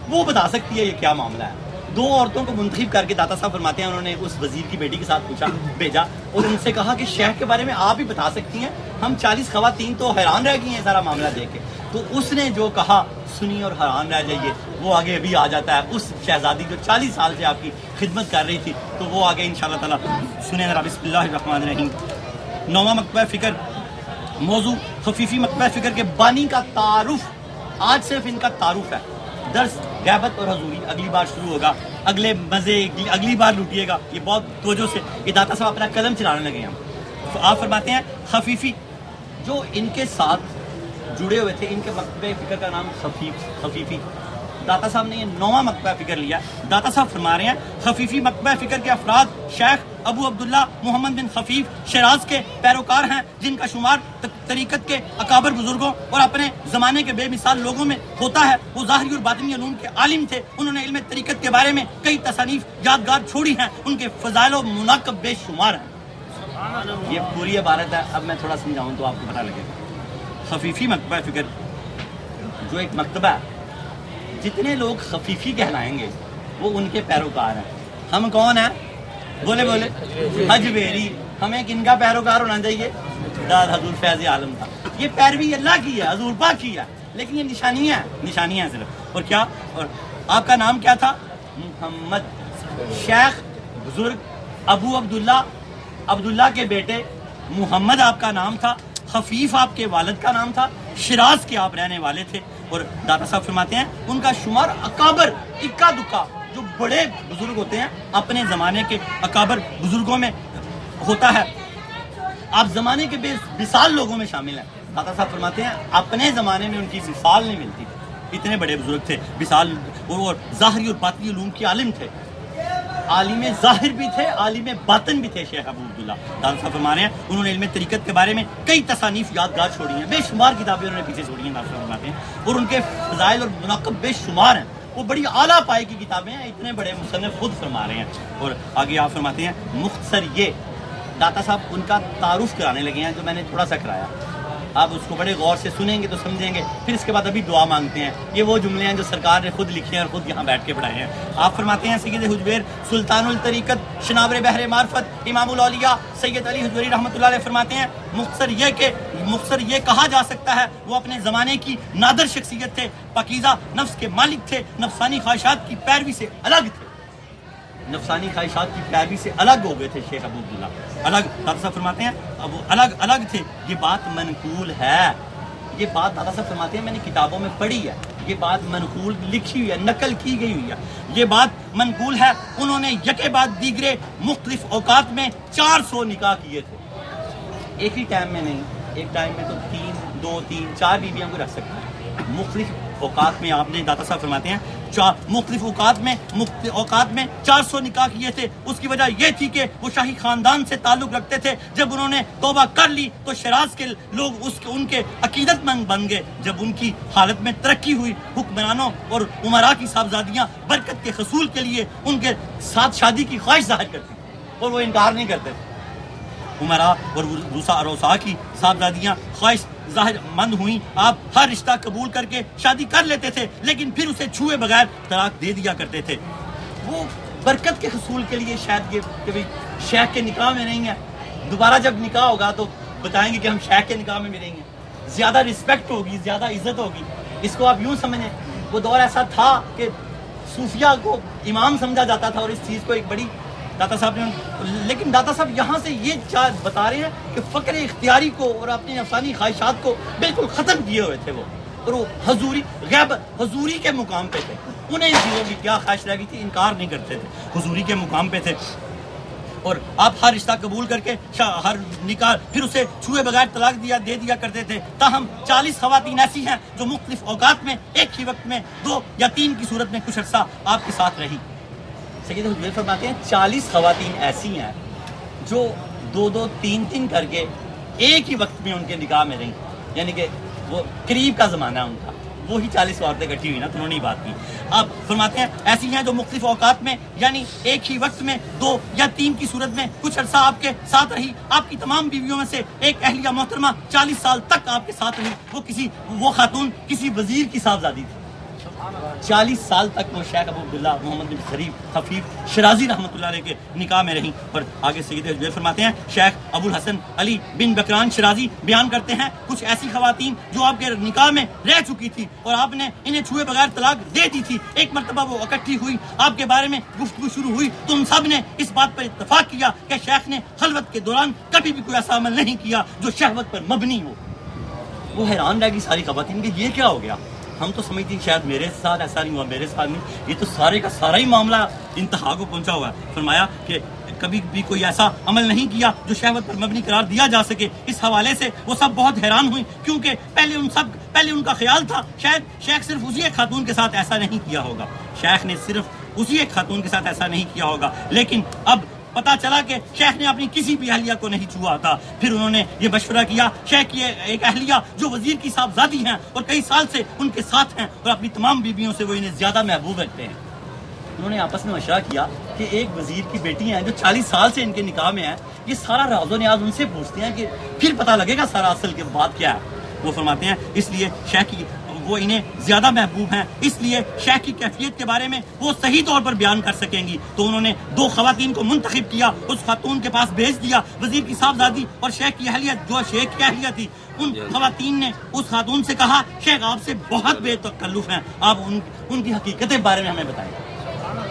وہ بتا سکتی ہے یہ کیا معاملہ ہے. 2 عورتوں کو منتخب کر کے داتا صاحب فرماتے ہیں انہوں نے اس وزیر کی بیٹی کے ساتھ بھیجا اور ان سے کہا کہ شیخ کے بارے میں آپ ہی بتا سکتی ہیں, ہم 40 خواتین تو حیران رہ گئی ہیں سارا معاملہ دیکھ کے. تو اس نے جو کہا سنی اور حیران رہ جائیے, وہ آگے ابھی آ جاتا ہے. اس شہزادی جو 40 سال سے آپ کی خدمت کر رہی تھی, تو وہ آگے انشاءاللہ تعالیٰ سنیں ذرا. بسم اللہ الرحمن الرحیم. 9واں مکتبہ فکر, موضوع خفیفی مکتبہ فکر کے بانی کا تعارف. آج صرف ان کا تعارف ہے. درس غیبت اور حضوری اگلی بار شروع ہوگا, اگلے مزے اگلی بار لوٹیے گا. یہ بہت توجہ سے یہ داتا صاحب اپنا قلم چلانے لگے ہیں. آپ فرماتے ہیں خفیفی جو ان کے ساتھ جڑے ہوئے تھے, ان کے مکتبہ فکر کا نام خفیفی. داتا صاحب نے یہ 9واں مکتبہ فکر لیا. داتا صاحب فرما رہے ہیں خفیفی مکتبہ فکر کے افراد شیخ ابو عبداللہ محمد بن خفیف شیراز کے پیروکار ہیں, جن کا شمار طریقت کے اکابر بزرگوں اور اپنے زمانے کے بے مثال لوگوں میں ہوتا ہے. وہ ظاہری اور باطنی علوم کے عالم تھے. انہوں نے علم طریقت کے بارے میں کئی تصانیف یادگار چھوڑی ہیں. ان کے فضائل و مناقب بے شمار ہیں. یہ پوری عبارت ہے, اب میں تھوڑا سمجھاؤں تو آپ کو پتہ لگے گا. خفیفی مکتبہ فکر جو ایک مکتبہ ہے, جتنے لوگ خفیفی کہلائیں گے وہ ان کے پیروکار ہیں. ہم کون ہیں؟ بولے حجویری. ہمیں کن کا پیروکار ہونا چاہیے؟ داد حضور فیض عالم تھا. یہ پیروی اللہ کی ہے, حضور پاک کی ہے, لیکن یہ نشانیاں ہیں صرف. اور کیا, اور آپ کا نام کیا تھا؟ محمد. شیخ بزرگ ابو عبداللہ کے بیٹے محمد آپ کا نام تھا. خفیف آپ کے والد کا نام تھا. شیراز کے آپ رہنے والے تھے. اور داتا صاحب فرماتے ہیں ان کا شمار اکابر, اکا دکا, جو بڑے بزرگ ہوتے ہیں اپنے زمانے کے اکابر بزرگوں میں ہوتا ہے. آپ زمانے کے بے مثال لوگوں میں شامل ہیں. داتا صاحب فرماتے ہیں اپنے زمانے میں ان کی مثال نہیں ملتی تھی, اتنے بڑے بزرگ تھے. مثال اور ظاہری اور باطنی علوم کے عالم تھے, عالم ظاہر بھی تھے, عالم باطن بھی تھے. شیخ ابو عبداللہ داتا صاحب فرما رہے ہیں انہوں نے علم طریقت کے بارے میں کئی تصانیف یادگار چھوڑی ہیں, بے شمار کتابیں انہوں نے پیچھے چھوڑی ہیں. داتا صاحب فرماتے ہیں اور ان کے فضائل اور مناقب بے شمار ہیں, وہ بڑی اعلیٰ پائے کی کتابیں ہیں. اتنے بڑے مصنف خود فرما رہے ہیں. اور آگے آپ فرماتے ہیں مختصر یہ داتا صاحب ان کا تعارف کرانے لگے ہیں جو میں نے تھوڑا سا کرایا. آپ اس کو بڑے غور سے سنیں گے تو سمجھیں گے. پھر اس کے بعد ابھی دعا مانگتے ہیں. یہ وہ جملے ہیں جو سرکار نے خود لکھے ہیں اور خود یہاں بیٹھ کے پڑھائے ہیں. آپ فرماتے ہیں سید حجویر سلطان الطریقت شناور بحر معرفت امام الاولیاء سید علی حجویری رحمۃ اللہ علیہ فرماتے ہیں مختصر یہ کہا جا سکتا ہے وہ اپنے زمانے کی نادر شخصیت تھے, پاکیزہ نفس کے مالک تھے, نفسانی خواہشات کی پیروی سے الگ تھے. نفسانی خواہشات کی پیروی سے الگ ہو گئے تھے شیخ ابو عبداللہ. الگ داتا صاحب فرماتے ہیں اب وہ الگ تھے. یہ بات منقول ہے, یہ بات داتا صاحب فرماتے ہیں میں نے کتابوں میں پڑھی ہے, یہ بات منقول لکھی ہوئی ہے, نقل کی گئی ہوئی ہے, یہ بات منقول ہے. انہوں نے یکے بعد دیگرے مختلف اوقات میں 400 نکاح کیے تھے. ایک ہی ٹائم میں نہیں, ایک ٹائم میں تو 2 3 4 بیویاں کو رکھ سکتے ہیں. مختلف اوقات میں آپ نے داتا صاحب فرماتے ہیں مختلف اوقات میں 400 نکاح کیے تھے. اس کی وجہ یہ تھی کہ وہ شاہی خاندان سے تعلق رکھتے تھے. جب انہوں نے توبہ کر لی تو شیراز کے لوگ ان کے عقیدت مند بن گئے. جب ان کی حالت میں ترقی ہوئی, حکمرانوں اور عمراء کی صاحبزادیاں برکت کے حصول کے لیے ان کے ساتھ شادی کی خواہش ظاہر کرتی اور وہ انکار نہیں کرتے. عمراء اور روسا کی صاحبزادیاں خواہش ظاہر مند ہوئیں. آپ ہر رشتہ قبول کر کے شادی کر لیتے تھے, لیکن پھر اسے چھوئے بغیر طلاق دے دیا کرتے تھے. وہ برکت کے حصول کے لیے شاید یہ کبھی شیخ کے نکاح میں نہیں ہے. دوبارہ جب نکاح ہوگا تو بتائیں گے کہ ہم شیخ کے نکاح میں بھی رہیں گے. زیادہ رسپیکٹ ہوگی, زیادہ عزت ہوگی. اس کو آپ یوں سمجھیں, وہ دور ایسا تھا کہ صوفیہ کو امام سمجھا جاتا تھا اور اس چیز کو ایک بڑی داتا صاحب نے, لیکن داتا صاحب یہاں سے یہ بتا رہے ہیں کہ فقر اختیاری کو اور اپنی نفسانی خواہشات کو بالکل ختم کیے ہوئے تھے وہ, اور وہ حضوری کے مقام پہ تھے. انہیں ان چیزوں کی کیا خواہش رہ گئی تھی, انکار نہیں کرتے تھے, حضوری کے مقام پہ تھے. اور آپ ہر رشتہ قبول کر کے ہر نکاح پھر اسے چھوئے بغیر طلاق دے دیا کرتے تھے. تاہم 40 خواتین ایسی ہیں جو مختلف اوقات میں ایک ہی وقت میں 2 یا 3 کی صورت میں کچھ عرصہ آپ کے ساتھ رہی. سید حجویر فرماتے ہیں 40 خواتین ایسی ہیں جو 2 3 کر کے ایک ہی وقت میں ان کے نکاح میں رہیں. یعنی کہ وہ قریب کا زمانہ ان کا, وہی 40 عورتیں اکٹھی ہوئی نا, تو انہوں نے بات کی. آپ فرماتے ہیں ایسی ہیں جو مختلف اوقات میں یعنی ایک ہی وقت میں 2 یا 3 کی صورت میں کچھ عرصہ آپ کے ساتھ رہی. آپ کی تمام بیویوں میں سے ایک اہلیہ محترمہ 40 سال تک آپ کے ساتھ رہی. وہ خاتون کسی وزیر کی صاحبزادی تھی. 40 سال تک وہ شیخ ابو عبداللہ محمد بن شریف خفیف شیرازی رحمۃ اللہ علیہ کے نکاح میں رہیں. اور آگے سید حجویر فرماتے ہیں شیخ ابو الحسن علی بن بکران شیرازی بیان کرتے ہیں کچھ ایسی خواتین جو آپ کے نکاح میں رہ چکی تھی اور آپ نے انہیں چھوئے بغیر طلاق دے دی تھی. ایک مرتبہ وہ اکٹھی ہوئی, آپ کے بارے میں گفتگو شروع ہوئی تو ان سب نے اس بات پر اتفاق کیا کہ شیخ نے خلوت کے دوران کبھی بھی کوئی ایسا عمل نہیں کیا جو شہوت پر مبنی ہو. وہ حیران رہ گئی ساری خواتین کہ یہ کیا ہو گیا. ہم تو سمجھتی شاید میرے ساتھ ایسا نہیں ہوا, میرے ساتھ نہیں, یہ تو سارے کا سارا ہی معاملہ انتہا کو پہنچا ہوا ہے. فرمایا کہ کبھی بھی کوئی ایسا عمل نہیں کیا جو شہوت پر مبنی قرار دیا جا سکے. اس حوالے سے وہ سب بہت حیران ہوئی کیونکہ پہلے ان کا خیال تھا شاید شیخ صرف اسی ایک خاتون کے ساتھ ایسا نہیں کیا ہوگا. شیخ نے صرف اسی ایک خاتون کے ساتھ ایسا نہیں کیا ہوگا, لیکن اب پتا چلا کہ شیخ نے اپنی کسی بھی اہلیہ کو نہیں چھوا تھا. پھر انہوں نے یہ مشورہ کیا شیخ کی ایک اہلیہ جو وزیر کی صاحبزادی ہیں اور کئی سال سے ان کے ساتھ ہیں اور اپنی تمام بیویوں سے وہ انہیں زیادہ محبوب رکھتے ہیں. انہوں نے آپس میں مشورہ کیا کہ ایک وزیر کی بیٹی ہیں جو 40 سال سے ان کے نکاح میں ہیں, یہ سارا راز و نیاز ان سے پوچھتے ہیں کہ پھر پتہ لگے گا سارا اصل کے بات کیا ہے. وہ فرماتے ہیں اس لیے شیخ کی وہ انہیں زیادہ محبوب ہیں، اس لیے شیخ کی کیفیت کے بارے میں وہ صحیح طور پر بیان کر سکیں گی۔ تو انہوں نے 2 خواتین کو منتخب کیا، اس خاتون کے پاس بھیج دیا، وزیر کی صاحبزادی اور شیخ کی اہلیہ جو شیخ کی اہلیہ تھی، ان خواتین نے اس خاتون سے کہا شیخ آپ سے بہت بے تکلف ہیں، آپ ان کی حقیقت کے بارے میں ہمیں بتائیں۔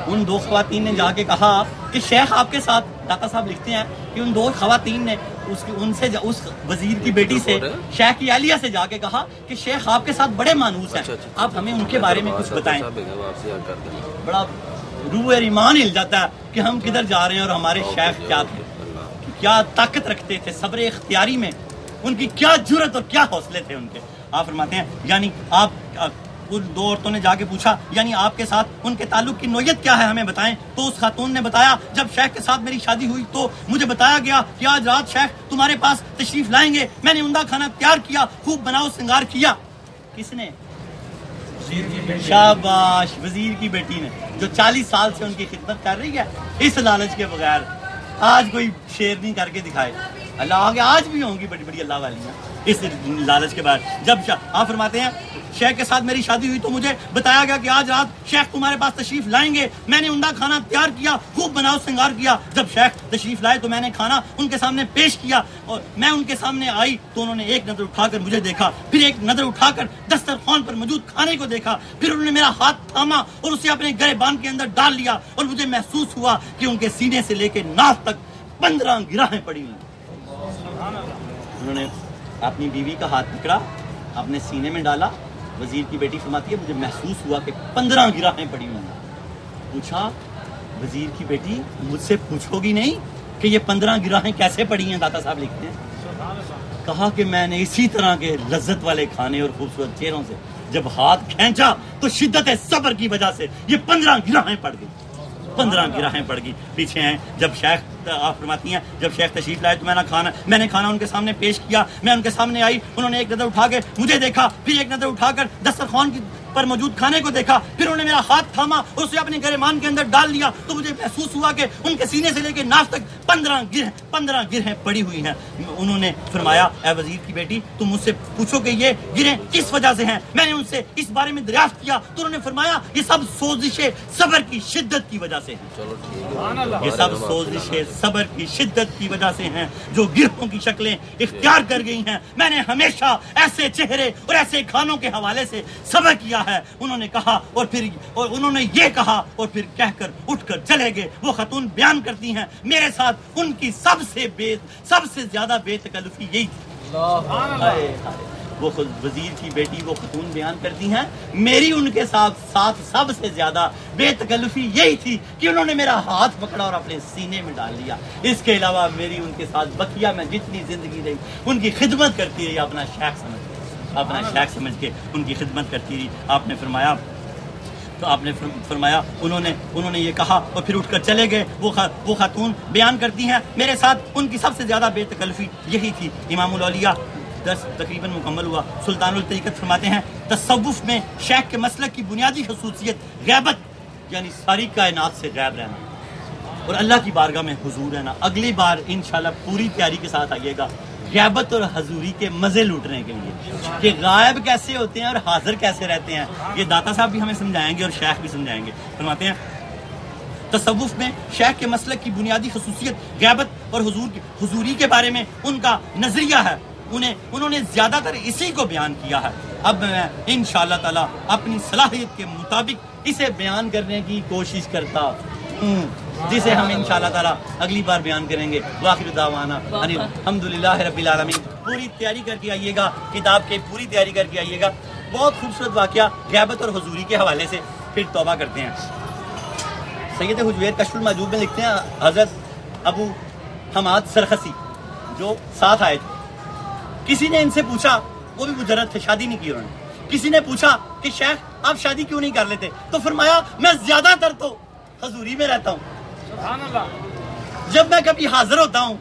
ان 2 خواتین نے جا کے کہا کہ شیخ آپ کے ساتھ، داتا صاحب لکھتے ہیں کہ ان 2 خواتین نے اس وزیر کی بیٹی سے، شیخ کی اہلیہ سے جا کے کہا کہ شیخ آپ کے ساتھ بڑے مانوس ہیں، آپ ہمیں ان کے بارے میں کچھ بتائیں۔ بڑا روح ایمان ہل جاتا ہے کہ ہم کدھر جا رہے ہیں اور ہمارے شیخ کیا تھے، کیا طاقت رکھتے تھے صبر اختیاری میں، ان کی کیا جرأت اور کیا حوصلے تھے ان کے۔ آپ فرماتے ہیں یعنی آپ ان 2 عورتوں نے جا کے پوچھا یعنی آپ کے ساتھ ان کے تعلق کی نوعیت کیا ہے ہمیں بتائیں۔ تو اس خاتون نے بتایا جب شیخ کے ساتھ میری شادی ہوئی تو مجھے بتایا گیا کہ آج رات شیخ تمہارے پاس تشریف لائیں گے، میں نے عمدہ کھانا تیار کیا، خوب بناؤ سنگار کیا۔ کس نے؟ شاباش، وزیر کی بیٹی نے، جو 40 سال سے ان کی خدمت کر رہی ہے اس لالچ کے بغیر۔ آج کوئی شیرنی کر کے دکھائے، اللہ آگے آج بھی ہوں گی بڑی بڑی اللہ والیاں اس لالچ کے بعد۔ جب آپ فرماتے ہیں شیخ کے ساتھ میری شادی ہوئی تو مجھے بتایا گیا کہ آج رات شیخ تمہارے پاس تشریف لائیں گے، میں نے عمدہ کھانا تیار کیا، خوب بناؤ سنگار کیا۔ جب شیخ تشریف لائے تو میں نے کھانا ان کے سامنے پیش کیا اور میں ان کے سامنے آئی تو انہوں نے ایک نظر اٹھا کر مجھے دیکھا، پھر ایک نظر اٹھا کر دسترخوان پر موجود کھانے کو دیکھا، پھر انہوں نے میرا ہاتھ تھاما اور اسے اپنے گریبان کے اندر ڈال لیا اور مجھے محسوس ہوا کہ ان کے سینے سے لے کے ناف تک 15 گراہیں پڑی ہوئی۔ انہوں نے اپنی بیوی کا ہاتھ پکڑا، اپنے سینے میں ڈالا۔ وزیر کی بیٹی فرماتی ہے مجھے محسوس ہوا کہ 15 گراہیں پڑی ہوئی ہیں۔ پوچھا وزیر کی بیٹی مجھ سے پوچھو گی نہیں کہ یہ 15 گراہیں کیسے پڑی ہیں؟ داتا صاحب لکھتے ہیں کہا کہ میں نے اسی طرح کے لذت والے کھانے اور خوبصورت چہروں سے جب ہاتھ کھینچا تو شدت صبر کی وجہ سے یہ 15 گراہیں پڑ گئی، 15 گراہیں پڑ گئی۔ پیچھے ہیں جب شیخ، آپ فرماتی ہیں جب شیخ تشریف لائے تو میں نے کھانا ان کے سامنے پیش کیا، میں ان کے سامنے آئی، انہوں نے ایک نظر اٹھا کے مجھے دیکھا، پھر ایک نظر اٹھا کر دسترخوان پر موجود کھانے کو دیکھا، پھر انہوں نے میرا ہاتھ تھاما اور اسے اپنے گریبان کے اندر ڈال لیا تو مجھے محسوس ہوا کہ ان کے سینے سے لے کے ناف تک 15 گرہیں پڑی ہوئی ہیں۔ انہوں نے فرمایا اے وزیر کی بیٹی تم مجھ سے پوچھو کہ یہ گرہیں کس وجہ سے ہیں؟ میں نے ان سے اس بارے میں دریافت کیا تو انہوں نے فرمایا یہ سب سوزشیں صبر کی شدت کی وجہ سے ہیں، یہ سب سوزشیں صبر کی شدت کی وجہ سے ہیں جو گرہوں کی شکلیں اختیار کر گئی ہیں۔ میں نے ہمیشہ ایسے چہرے اور ایسے کھانوں کے حوالے سے صبر کیا ہے۔ انہوں نے کہا اور انہوں نے یہ کہا اور پھر کہہ کر اٹھ کر چلے گئے۔ وہ خاتون بیان کرتی ہیں میرے ساتھ ان کی سب سے زیادہ بے تکلفی یہی تھی۔ وہ خود وزیر کی بیٹی وہ خاتون بیان کرتی ہیں میری ان کے ساتھ سب سے زیادہ بے تکلفی یہی تھی کہ انہوں نے میرا ہاتھ پکڑا اور اپنے سینے میں ڈال لیا۔ اس کے علاوہ میری ان کے ساتھ بقیہ میں جتنی زندگی رہی ان کی خدمت کرتی رہی، اپنا شیخ سمجھ کے ان کی خدمت کرتی رہی۔ آپ نے فرمایا انہوں نے یہ کہا اور پھر اٹھ کر چلے گئے۔ وہ خاتون بیان کرتی ہیں میرے ساتھ ان کی سب سے زیادہ بے تکلفی یہی تھی۔ امام الاولیاء درس تقریباً مکمل ہوا۔ سلطان الطریقت فرماتے ہیں تصوف میں شیخ کے مسلک کی بنیادی خصوصیت غیبت یعنی ساری کائنات سے غائب رہنا اور اللہ کی بارگاہ میں حضور رہنا۔ اگلی بار انشاءاللہ پوری تیاری کے ساتھ آئیے گا غیبت اور حضوری کے مزے لوٹنے کے لیے کہ غائب کیسے ہوتے ہیں اور حاضر کیسے رہتے ہیں۔ یہ داتا صاحب بھی ہمیں سمجھائیں گے اور شیخ بھی سمجھائیں گے۔ فرماتے ہیں تصوف میں شیخ کے مسلک کی بنیادی خصوصیت غیبت اور حضوری کے بارے میں ان کا نظریہ ہے، انہوں نے زیادہ تر اسی کو بیان کیا ہے۔ اب میں انشاءاللہ تعالی اپنی صلاحیت کے مطابق اسے بیان کرنے کی کوشش کرتا ہوں جسے ہم انشاءاللہ تعالی اگلی بار بیان کریں گے۔ وآخر دعوانا الحمدللہ رب العالمین۔ پوری تیاری کر کے آئیے گا، کتاب کے پوری تیاری کر کے آئیے گا۔ بہت خوبصورت واقعہ غیبت اور حضوری کے حوالے سے پھر توبہ کرتے ہیں۔ سید حجویر کشف المحجوب میں لکھتے ہیں حضرت ابو حماد سرخسی جو ساتھ آئے تھے، کسی نے ان سے پوچھا، وہ بھی مجرد تھے، شادی نہیں کی انہوں نے، کسی نے پوچھا کہ شیخ آپ شادی کیوں نہیں کر لیتے؟ تو فرمایا میں زیادہ تر تو حضوری میں رہتا ہوں، جب میں کبھی حاضر ہوتا ہوں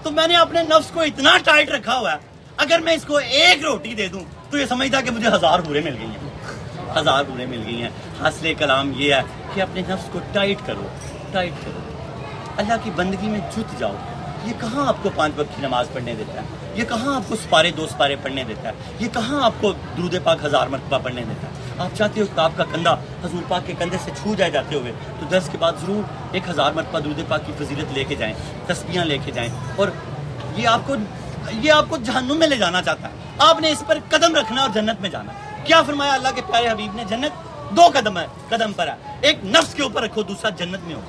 تو میں نے اپنے نفس کو اتنا ٹائٹ رکھا ہوا ہے اگر میں اس کو ایک روٹی دے دوں تو یہ سمجھتا کہ مجھے 1000 حوریں مل گئی ہیں، 1000 حوریں مل گئی ہیں۔ حاصل کلام یہ ہے کہ اپنے نفس کو ٹائٹ کرو، اللہ کی بندگی میں جت جاؤ، یہ کہاں آپ کو 5 وقت کی نماز پڑھنے دیتا ہے؟ یہ کہاں آپ کو سپارے 2 سپارے پڑھنے دیتا ہے؟ یہ کہاں آپ کو درود پاک 1000 مرتبہ پڑھنے دیتا ہے؟ آپ چاہتے ہو کہ آپ کا کندھا حضور پاک کے کندھے سے چھو جائے جاتے ہوئے تو درس کے بعد ضرور 1000 مرتبہ درود پاک کی فضیلت لے کے جائیں، تسبیحاں لے کے جائیں، اور یہ آپ کو جہنم میں لے جانا چاہتا ہے. آپ نے اس پر قدم رکھنا اور جنت میں جانا. کیا فرمایا اللہ کے پیارے حبیب نے؟ جنت 2 قدم پر ہے، ایک نفس کے اوپر رکھو، دوسرا جنت میں ہو.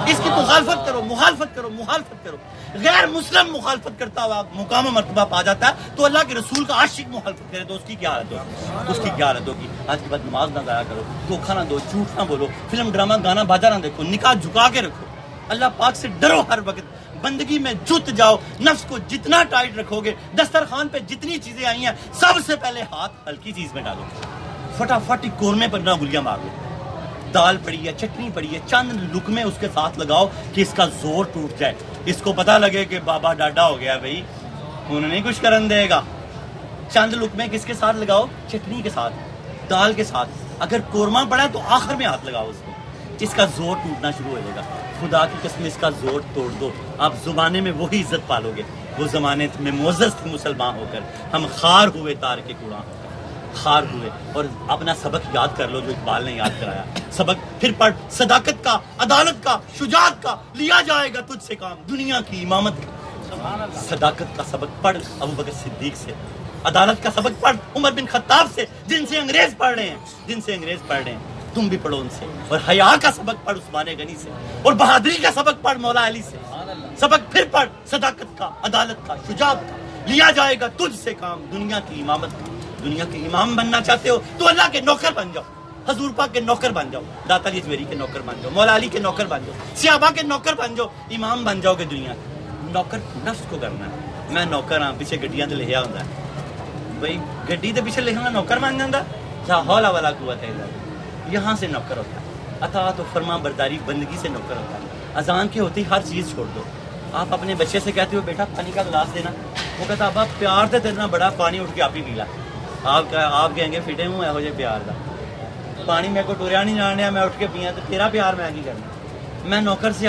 اس کی مخالفت کرو. غیر مسلم مخالفت کرتا ہوا مقام و مرتبہ پا جاتا ہے تو اللہ کے رسول کا عاشق مخالفت کرے تو اس کی کیا حالت ہوگی؟ آج کے بعد نماز نہ ضائع کرو، دھوکہ نہ دو، جھوٹ نہ بولو، فلم ڈرامہ گانا باجا نہ دیکھو، نکاح جھکا کے رکھو، اللہ پاک سے ڈرو، ہر وقت بندگی میں جت جاؤ. نفس کو جتنا ٹائٹ رکھو گے، دسترخوان پہ جتنی چیزیں آئی ہیں سب سے پہلے ہاتھ ہلکی چیز میں ڈالو، فٹافٹ قورمے پر نہ گلیاں مارو. دال پڑی ہے، چٹنی پڑی ہے، چند لقمے اس کے ساتھ لگاؤ کہ اس کا زور ٹوٹ جائے، اس کو پتہ لگے کہ بابا ڈاڈا ہو گیا بھائی، انہیں نہیں کچھ کرن دے گا. چند لقمے کس کے ساتھ لگاؤ؟ چٹنی کے ساتھ، دال کے ساتھ. اگر قورمہ پڑا ہے تو آخر میں ہاتھ لگاؤ اس کو، اس کا زور ٹوٹنا شروع ہو جائے گا. خدا کی قسم اس کا زور توڑ دو، آپ زمانے میں وہی عزت پالو گے. وہ زمانے میں معزز تھے مسلمان ہو کر، ہم خار ہوئے تار کے کوڑا ہو کر، خار ہوئے. اور اپنا سبق یاد کر لو جو اقبال نے یاد کرایا. سبق پھر پڑھ، صداقت کا، عدالت کا، شجاعت کا، لیا جائے گا تجھ سے کام، دنیا کی امامت کا. صداقت کا سبق پڑھ ابو بکر صدیق سے، عدالت کا سبق پڑھ عمر بن خطاب سے، جن سے انگریز پڑھ رہے ہیں تم بھی پڑھو ان سے. اور حیا کا سبق پڑھ عثمان غنی سے، اور بہادری کا سبق پڑھ مولا علی سے. سبق پھر پڑھ صداقت کا، عدالت کا، شجاعت کا، لیا جائے گا تجھ سے کام، دنیا کی امامت کا. دنیا کے امام بننا چاہتے ہو تو اللہ کے نوکر بن جاؤ، حضور پاک کے نوکر بن جاؤ، داتا علی اجمیری کے نوکر بن جاؤ، مولا علی کے نوکر بن جاؤ، صحابہ کے نوکر بن جاؤ. امام بن جاؤ گے دنیا کے. نوکر نفس کو کرنا ہے. میں نوکر ہاں، پیچھے گڈیاں تے لکھیا ہوندا ہے بھائی، گڈی تے پیچھے لکھنا نوکر بن جاندا. لا حول ولا قوت الا باللہ. یہاں سے نوکر ہوتا ہے، اطاعت و فرما برداری بندگی سے نوکر ہوتا ہے. اذان کی ہوتی ہر چیز چھوڑ دو. آپ اپنے بچے سے کہتے ہو بیٹا پانی کا گلاس دینا، وہ کہتا ابا پیار تے تیرنا بڑا، پانی اٹھ کے آپ ہی پی لا. آپ کہیں گے فٹے ہوں یہو جے پیار دا، پانی میرے کو ٹوریا نہیں جان رہا، میں اٹھ کے پیاں تو تیرا پیار میں کی کرنا. میں نوکر سے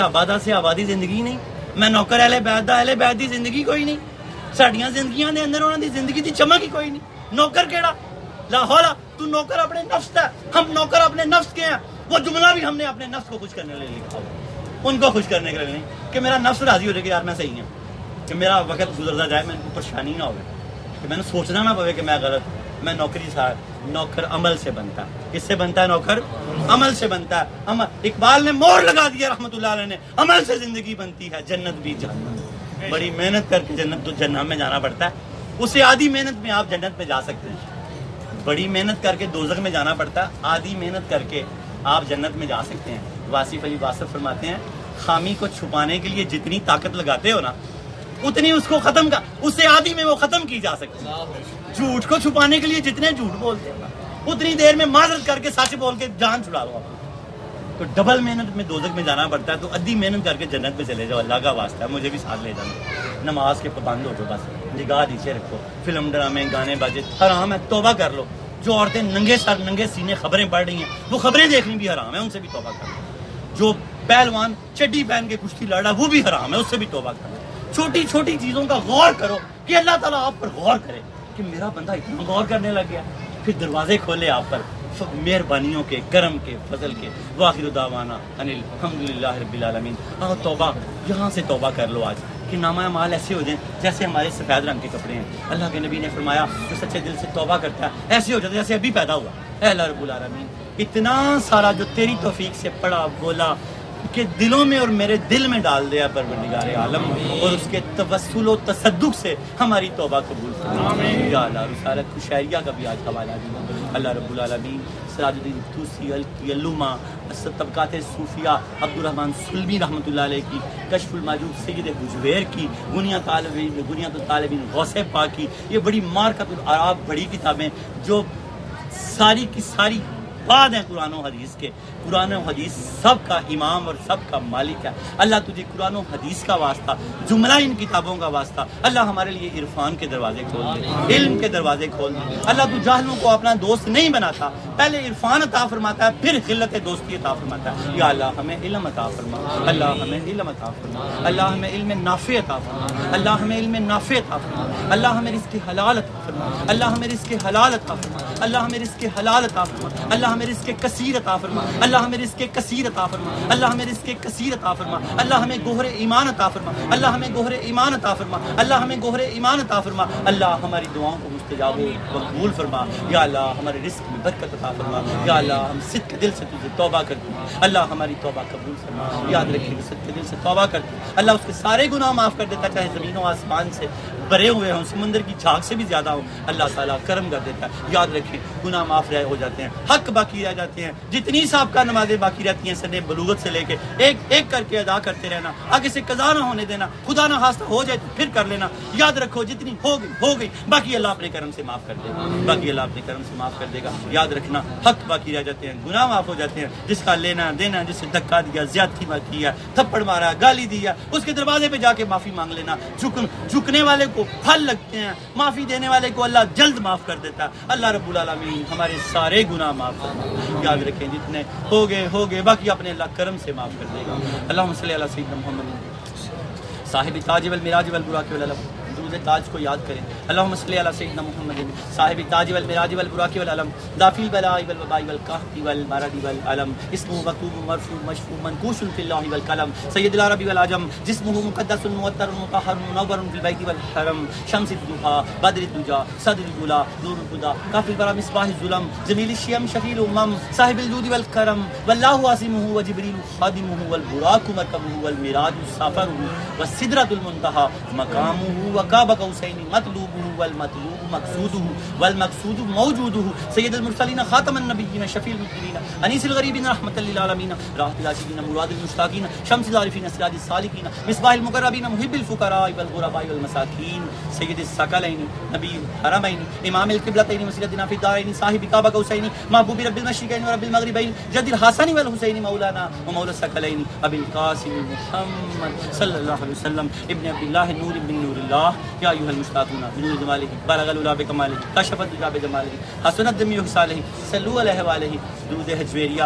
آبادی زندگی نہیں، میں نوکر اہل بیت دی زندگی کوئی نہیں. ساڈیاں زندگیاں دے اندر انہاں دی زندگی دی چمک ہی کوئی نہیں. نوکر کیڑا؟ لا حولا. تو نوکر اپنے نفس کا، ہم نوکر اپنے نفس کے ہیں. وہ جملہ بھی ہم نے اپنے نفس کو خوش کرنے کے لیے لکھا ہو، ان کو خوش کرنے کے لیے نہیں کہ میرا نفس راضی ہو جائے کہ یار میں صحیح ہوں، کہ میرا وقت گزرتا جائے، میں کو پریشانی نہ ہو، کہ میں نے سوچنا نہ پوے کہ میں غلط. میں نوکری سے، نوکر عمل سے بنتا ہے. کس سے بنتا ہے نوکر؟ عمل سے بنتا ہے. اقبال نے مور لگا دیا رحمت اللہ علیہ نے، عمل سے زندگی بنتی ہے، جنت بھی جہنم. بڑی محنت کر کے جنت میں جانا پڑتا ہے. اسے آدھی محنت میں آپ جنت میں جا سکتے ہیں. بڑی محنت کر کے دوزخ میں جانا پڑتا ہے، آدھی محنت کر کے آپ جنت میں جا سکتے ہیں. واصف علی واصف فرماتے ہیں خامی کو چھپانے کے لیے جتنی طاقت لگاتے ہو نا اتنی اس کو ختم کا، اس سے آدھی میں وہ ختم کی جا سکتی ہے. جھوٹ کو چھپانے کے لیے جتنے جھوٹ بولتے ہیں اتنی دیر میں معذرت کر کے سچ بول کے جان چھڑا لو آپ. تو ڈبل محنت میں دوزخ میں جانا پڑتا ہے، تو ادھی محنت کر کے جنت میں چلے جاؤ. اللہ کا واسطہ ہے، مجھے بھی ساتھ لے جانا. نماز کے پابند ہو جاؤ، بس نگاہ نیچے رکھو. فلم ڈرامے گانے باجے حرام ہے، توبہ کر لو. جو عورتیں ننگے سر ننگے سینے خبریں پڑھ رہی ہیں وہ خبریں دیکھنی بھی حرام ہے، ان سے بھی توبہ کر لو. جو پہلوان چڈی پہن کے کشتی لڑ رہا وہ بھی حرام ہے، اس سے بھی توبہ کر لو. چھوٹی چھوٹی چیزوں کا غور کرو کہ اللہ تعالیٰ آپ پر غور کرے کہ میرا بندہ اتنا غور کرنے لگ گیا. پھر دروازے کھولے آپ پر مہربانیوں کے، کرم کے، فضل کے. وآخر دعوانا ان الحمدللہ رب العالمین. آؤ توبہ، یہاں سے توبہ کر لو آج کہ نامہ اعمال ایسے ہو جائیں جیسے ہمارے سفید رنگ کے کپڑے ہیں. اللہ کے نبی نے فرمایا جو سچے دل سے توبہ کرتا ہے ایسے ہو جاتا ہے جیسے ابھی پیدا ہوا. اے اللہ رب العالمین اتنا سارا جو تیری توفیق سے پڑھا بولا کہ دلوں میں اور میرے دل میں ڈال دیا پروردگار عالم، اور اس کے توسل و تصدق سے ہماری توبہ قبول فرما. یا اللہ رسالت کشیریہ کا بھی آج حوالہ دیا. اللہ رب العالمین سراج الدین توسی علومہ طبقات صوفیہ عبد الرحمن سلمی رحمۃ اللہ علیہ کی، کشف الماجوب سید حجویر کی، بنیاد الطالبین غوث پاک کی، یہ بڑی مارکت العراب بڑی کتابیں جو ساری کی ساری بعد ہیں قرآن و حدیث کے. قرآن و حدیث سب کا امام اور سب کا مالک ہے. اللہ تجھے قرآن و حدیث کا واسطہ, جملہ ان کتابوں کا واسطہ اللہ ہمارے لیے عرفان کے دروازے کھول دے, علم کے دروازے کھول دے. اللہ تو جاہلوں کو اپنا دوست نہیں بناتا, پہلے عرفان عطا فرماتا ہے, پھر خلت دوستی عطا فرماتا ہے. یا اللہ ہمیں علم عطا فرما, اللہ ہمیں علم عطا فرما, اللہ ہمیں علم نافع عطا فرما, اللہ ہمیں علم نافع عطا فرما, اللہ ہمیں رزق حلال عطا فرما, اللہ ہمیں رزق حلال عطا فرما, اللہ ہمیں رزق حلال عطا فرما, اللہ ہمیں رزق کثیر عطا فرما, اللہ ہمیں رزق کثیر عطا فرما, اللہ ہمیں رزق کثیر عطا فرما, اللہ ہمیں گوہر ایمان عطا فرما, اللہ ہمیں گوہر ایمان عطا فرما, اللہ ہمیں گوہر ایمان عطا فرما. اللہ ہماری دعاؤں کو مستجاب و مقبول فرما. یا اللہ ہمارے رزق میں برکت عطا فرما. یا اللہ ہم صدق دل سے تجھے توبہ کرتے ہیں, اللہ ہماری توبہ قبول فرما. یاد رکھیں کہ صدق دل سے توبہ کرتے ہیں, اللہ اس کے سارے گناہ معاف کر دیتا, چاہے زمین و آسمان سے بھرے ہوئے ہوں, سمندر کی جھاگ سے بھی زیادہ ہوں, اللہ تعالیٰ کرم کر دیتا ہے. یاد رکھیں گناہ معاف ہو جاتے ہیں, حق باقی رہ جاتے ہیں. جتنی صاحب کا نمازیں باقی رہتی ہیں سن بلوغت سے لے کے ایک ایک کر کے ادا کرتے رہنا, آگے سے قضا نہ ہونے دینا, خدا نہ خواستہ ہو جائے تو پھر کر لینا. یاد رکھو جتنی ہو گئی, باقی اللہ اپنے کرم سے معاف کر دے گا, باقی اللہ اپنے کرم سے معاف کر دے گا. یاد رکھنا حق باقی رہ جاتے ہیں, گناہ معاف ہو جاتے ہیں. جس کا لینا دینا, جس سے دھکا دیا, زیادتی کیا, تھپڑ مارا, گالی دیا, اس کے دروازے پہ جا کے معافی مانگ لینا. جھکنے والے کو پھل لگتے ہیں, معافی دینے والے کو اللہ جلد معاف کر دیتا ہے. اللہ رب العالمین ہمارے سارے گناہ معاف فرمائے. یاد رکھیں جتنے ہو گئے, باقی اپنے اللہ کرم سے معاف کر دے گا. اللہم صلی علی سیدنا محمد صاحب تاج والمراج والبراق والعلم. درود تاج کو یاد کریں. اللہم صلی علی سیدنا محمد صاحب تاج والمراج والبراق والعلم, دافی البلاء والوباء والقحط والمرض والعلم, اسمه مکتوب مرفوع مشفوع منقوش فی اللوح والقلم, سید العرب والعجم, جسمه مقدس معطر مطہر منور فی البیت والحرم, شمس الضحى بدر الدجى صدر العلا نور الهدى کافی البرا مصباح الظلم, جمیل الشیم شفیع الامم, صاحب الجود والکرم, واللہ عاصمه وجبریل خادمه والبراق مرکبه والمراج سافره والسدرۃ المنتہى مقامه وقاب قوسین مطلوبه والمطلوب مقصوده والمقصود موجوده, سید المرسلین خاتم النبیین شفیع المذنبین انیس الغریبین رحمۃ للعالمین, راحت العاشقین مراد المشتاقین, شمس العارفین سراج السالکین, مصباح المقربین محب الفقراء والغرباء والمساکین, سید الثقلین نبی الحرمین امام القبلتین وسیلتنا فی الدارین, صاحب قاب قوسین محبوب رب المشرقین ورب المغربین, جد الحسن والحسین مولانا ومولا الثقلین ابی القاسم محمد صلی اللہ علیہ وسلم ابن عبد اللہ نور بن نور اللہ. یا ایھا المشتاقون بنور جمالہ بلغ العلا بکمالہ کشف الدجى بجمالہ حسنت جمیع خصالہ, صلوا علیہ وآلہ. درود ہجویریہ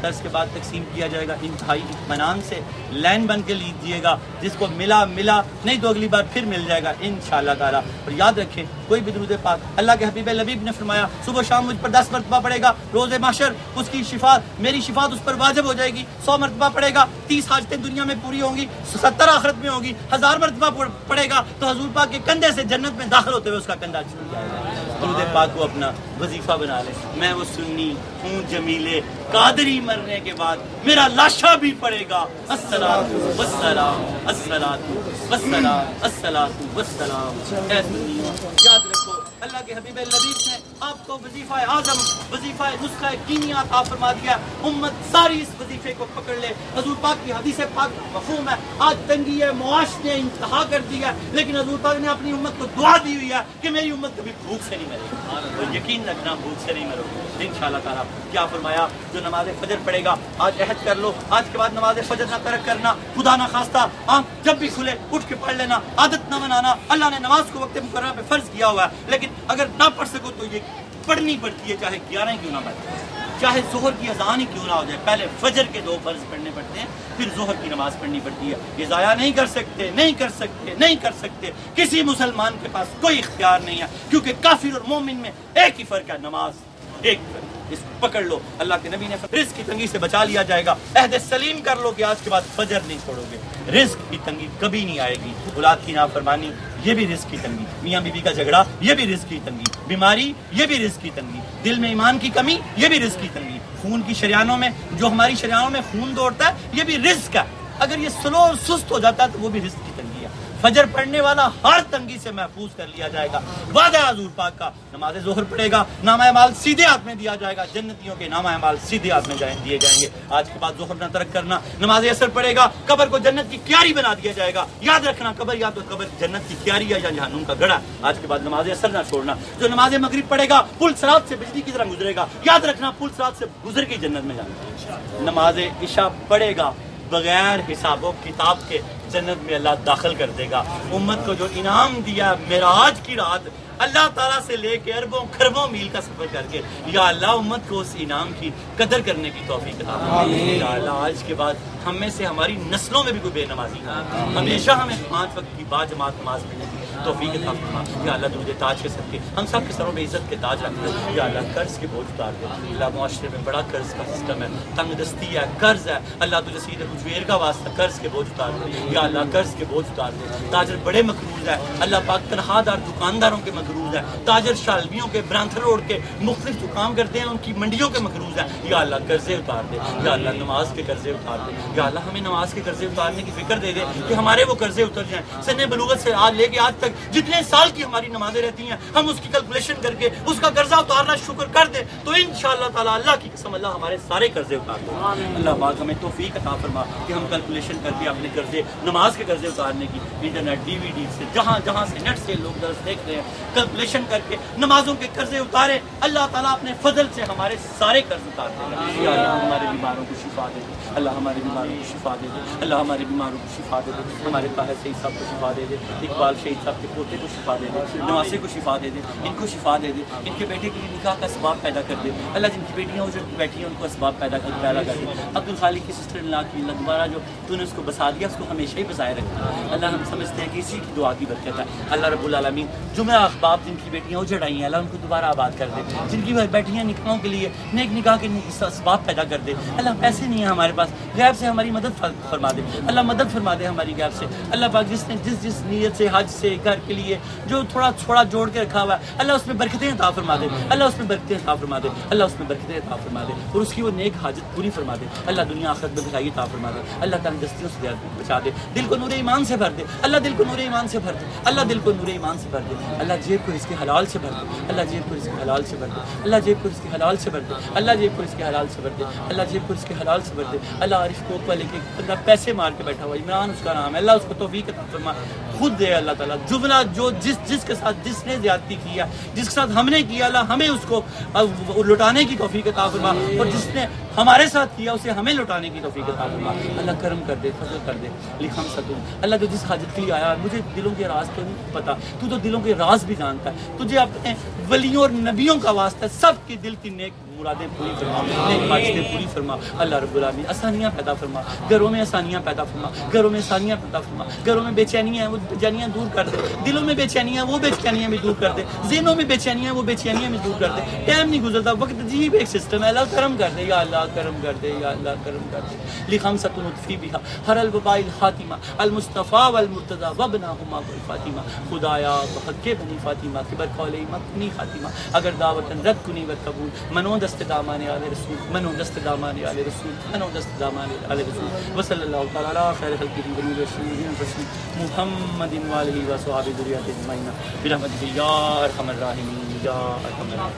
درس کے بعد تقسیم کیا جائے گا, انتہائی اطمینان سے لائن بن کے لیجیے گا, جس کو ملا نہیں تو اگلی بار پھر مل جائے گا انشاءاللہ تعالیٰ. اور یاد رکھیں کوئی بھی درود پاک, اللہ کے حبیب لبیب نے فرمایا صبح شام مجھ پر 10 مرتبہ پڑے گا, روز محشر اس کی شفاعت میری شفاعت اس پر واجب ہو جائے گی. 100 مرتبہ پڑے گا 30 حاجتیں دنیا میں پوری ہوں گی, 70 آخرت میں ہوگی. 1000 مرتبہ پڑے گا تو حضور پاک کے کندھے سے جنت میں داخل ہوتے ہوئے اس کا کندھا چھوٹ جائے گا. درود پاک کو اپنا وظیفہ بنا لیں. میں وہ سنی ہوں جمیلے قادری, مرنے کے بعد میرا لاشا بھی پڑے گا. الصلاۃ والسلام الصلاۃ والسلام الصلاۃ والسلام. اے سنی یاد رکھو اللہ کے حبیب لبیب نے آپ کو وظیفہ اعظم, وظیفہ نسخہ کیمیا عطا فرما دیا. امت ساری اس وظیفے کو پکڑ لے. حضور پاک کی حدیث پاک مفہوم ہے, آج تنگی ہے, معاش نے انتہا کر دیا, لیکن حضور پاک نے اپنی امت کو دعا دی ہوئی ہے کہ میری امت کبھی بھوک سے نہیں مرے گی. اور یقین رکھنا بھوک سے نہیں مرو گے انشاءاللہ تعالیٰ. کیا فرمایا, جو نماز فجر پڑھے گا آج عہد کر لو, آج کے بعد نماز فجر نہ ترک کرنا. خدا نہ خواستہ آنکھ جب بھی کھلے اٹھ کے پڑھ لینا, عادت نہ بنانا. اللہ نے نماز کو وقت مقررہ پہ فرض کیا ہوا ہے, لیکن اگر نہ پڑھ سکو تو یہ پڑھنی پڑتی ہے, چاہے 11 کیوں نہ بجے, چاہے ظہر کی اذان ہی کیوں نہ ہو جائے. پہلے فجر کے 2 فرض پڑھنے پڑتے ہیں, پھر ظہر کی نماز پڑھنی پڑتی ہے. یہ ضائع نہیں کر سکتے, نہیں کر سکتے, نہیں کر سکتے. کسی مسلمان کے پاس کوئی اختیار نہیں ہے, کیونکہ کافر اور مومن میں ایک ہی فرق ہے, نماز ایک فرق. اس کو پکڑ لو. اللہ کے نبی نے رزق کی تنگی سے بچا لیا جائے گا. عہد سلیم کر لو کہ آج کے بعد فجر نہیں چھوڑو گے. رزق کی تنگی کبھی نہیں آئے گی. اولاد کی نافرمانی یہ بھی رزق کی تنگی, میاں بیوی کا جھگڑا یہ بھی رزق کی تنگی, بیماری یہ بھی رزق کی تنگی, دل میں ایمان کی کمی یہ بھی رزق کی تنگی, خون کی شریانوں میں جو ہماری شریانوں میں خون دوڑتا ہے یہ بھی رزق ہے. اگر یہ سلو اور سست ہو جاتا ہے تو وہ بھی رزق کی تنگی ہے. فجر پڑھنے والا ہر تنگی سے محفوظ کر لیا جائے گا. وعدہ ہے حضور پاک کا. نماز ظہر پڑھے گا, نامہ اعمال سیدھے ہاتھ میں دیا جائے گا, جنتیوں کے نامہ اعمال سیدھے ہاتھ میں دیے جائیں گے. آج کے بعد ظہر نہ ترک کرنا. نماز عصر پڑھے گا, قبر کو جنت کی کیاری بنا دیا جائے گا. یاد رکھنا, قبر یا تو قبر جنت کی کیاری ہے یا جہنم کا گڑھا. آج کے بعد نماز عصر نہ چھوڑنا. جو نماز مغرب پڑھے گا پل صراط سے بجلی کی طرح گزرے گا. یاد رکھنا, پل صراط سے گزر کے جنت میں جانا. نماز عشاء پڑھے گا, بغیر حساب و کتاب کے جنت میں اللہ داخل کر دے گا. امت کو جو انعام دیا معراج کی رات, اللہ تعالیٰ سے لے کے اربوں خربوں میل کا سفر کر کے, یا اللہ امت کو اس انعام کی قدر کرنے کی توفیق عطا فرما. یا اللہ آج کے بعد ہم میں سے ہماری نسلوں میں بھی کوئی بے نمازی نہ, ہمیشہ ہمیں 5 وقت کی باجماعت نماز پڑھنے کی توفیق عطا فرما. یا اللہ تجھے تاج کے صدقے ہم سب کے سروں میں عزت کے تاج رکھ دے. یا اللہ قرض کے بوجھ اتار دے. اللہ معاشرے میں بڑا قرض کا سسٹم ہے, تنگ دستی ہے, قرض ہے. اللہ تجھے سید حجویر کا واسطہ قرض کے بوجھ اتار دے. یا اللہ قرض کے بوجھ اتار دے. تاجر بڑے مقروض ہے, اللہ پاک تنخواہ دار دکانداروں کے مقروض ہے. تاجر شالویوں کے, برانتھر روڈ کے مختلف جو کام کرتے ہیں ان کی منڈیوں کے مقروض ہیں. یا اللہ قرضے اتار دے. یا اللہ نماز کے قرضے اتار دے. یا اللہ ہمیں نماز کے قرضے اتارنے کی فکر دے دے کہ ہمارے وہ قرضے اتر جائیں. سن بلوغت سے آج لے کے آج تک جتنے سال کی ہماری نمازیں رہتی ہیں, ہم اس کی کیلکولیشن کر کے اس کا قرضہ اتارنا شکر کر دیں تو انشاءاللہ تعالی اللہ کی قسم اللہ ہمارے سارے قرضے اتار دے. اللہ پاک ہمیں توفیق عطا فرما کہ ہم کیلکولیشن کر کے اپنے قرضے, نماز کے قرضے اتارنے کی, انٹرنیٹ ڈی وی ڈی سے جہاں جہاں سے نیٹ سے لوگ درس دیکھ رہے ہیں, کیلکولیشن کر کے نمازوں کے قرضے اتارے. اللہ تعالیٰ اپنے فضل سے ہمارے سارے قرض اتار دے. یا اللہ ہمارے بیماروں کو شفا دے دے. اللہ ہمارے بیماروں کو شفا دے دے. اللہ ہمارے بیماروں کو شفا دے دے. ہمارے طاہر شہید صاحب کو شفا دے دے. اقبال شہید صاحب کے پوتے کو شفا دے دے. نواسے کو شفا دے دے. ان کو شفا دے دے. ان کے بیٹے کے لیے نکاح کا اسباب پیدا کر دے. اللہ جن کی بیٹیاں ہو جو بیٹھی ہیں ان کو اسباب پیدا کر دے. عبد الخالق کی سسٹر ان لا کی اللہ دوبارہ جو تو نے اس کو بسا دیا اس کو ہمیشہ ہی بسائے رکھنا. اللہ ہم سمجھتے ہیں کہ اسی کی دعا کی برکت ہے. اللہ رب العالمین جمعہ احباب جن کی بیٹیاں اجڑ آئی ہیں اللہ ان کو دوبارہ آباد کر دے. جن کی بیٹیاں نکاحوں کے لیے نیک نکاح کے اسباب پیدا کر دے. اللہ پیسے نہیں ہیں ہمارے پاس, غیب سے ہماری مدد فرما دے. اللہ مدد فرما دے ہماری غیب سے. اللہ پاک جس نے جس نیت سے حج سے گھر کے لیے جو تھوڑا جوڑ کے رکھا ہوا ہے اللہ اس میں برکتیں عطا فرما دے. اللہ اس میں برکتیں عطا فرما دے. اللہ اس میں برکتیں عطا فرما دے اور اس کی وہ نیک حاجت پوری فرما دے. اللہ دنیا آخرت میں بھلائی عطا فرما دے. اللہ تنگ دستیوں سے بچا دے. دل کو نور ایمان سے بھر دے. اللہ دل کو نور ایمان سے بھر دے. اللہ دل کو نور ایمان سے بھر دے. اللہ جیب کو اس کے حلال سے بھر دے. اللہ جیب کو اس کے حلال سے بھر دے. اللہ جیب کو اس کے حلال سے بھر دے. اللہ جیب کو اس کے حلال سے بھر دے. اللہ جیب کو اس کے حلال سے بھر دے. اللہ عارف کوک والے کے بندہ پیسے مار کے بیٹھا ہوا عمران اس کا نام ہے, اللہ اس کو توفیق عطا فرما خود دے. اللہ تعالیٰ جملہ جو جس کے ساتھ جس نے زیادتی کیا, جس کے ساتھ ہم نے کیا, اللہ ہمیں اس کو لٹانے کی توفیق عطا فرما اور جس نے ہمارے ساتھ کیا اسے ہمیں لٹانے کی توفیق عطا فرما. اللہ کرم کر دے, فضل کر دے. لکھم ستون اللہ جو جس حاجت کے لیے آیا, مجھے دلوں کے راز تو نہیں پتا, تو دلوں کے راز بھی جانتا ہے. تجھے اپنے ولیوں اور نبیوں کا واسطہ سب کی دل کی نیک مرادیں پوری فرما, نیک حاجتیں پوری فرما. اللہ رب العالمین آسانیاں پیدا فرما, گھروں میں آسانیاں پیدا فرما, گھروں میں آسانیاں پیدا فرما. گھروں میں بے چینیاں ہیں وہ بے چینیاں دور کر دے. دلوں میں بے چینیاں ہیں وہ بے چینیاں بھی دور کر دے. ذہنوں میں بے چینیاں ہیں وہ بے چینیاں بھی دور کر دے. ٹائم نہیں گزرتا, وقت عجیب ایک سسٹم ہے. اللہ کرم کر دے. یا اللہ کرم کر دے. یا اللہ کرم کر دے. لخمسۃ فی بہا ہر الوباء الحاتمہ المصطفیٰ والمرتضیٰ وابنہما بالفاطمہ. خدایا بحق بنی فاطمہ کبر قول مکنی خاتمہ. اگر دعوتن رد کنی و قبول منو دست دامان آل رسول, منو دست دامان آل رسول, منو دست دامان آل رسول. وصلی اللہ تعالی علی خیر خلقہ ونور رسول محمد و آلہ و صحابہ ذریۃ اجمعین برحمتک یا ارحم الراحمین یا ارحم الراحمین.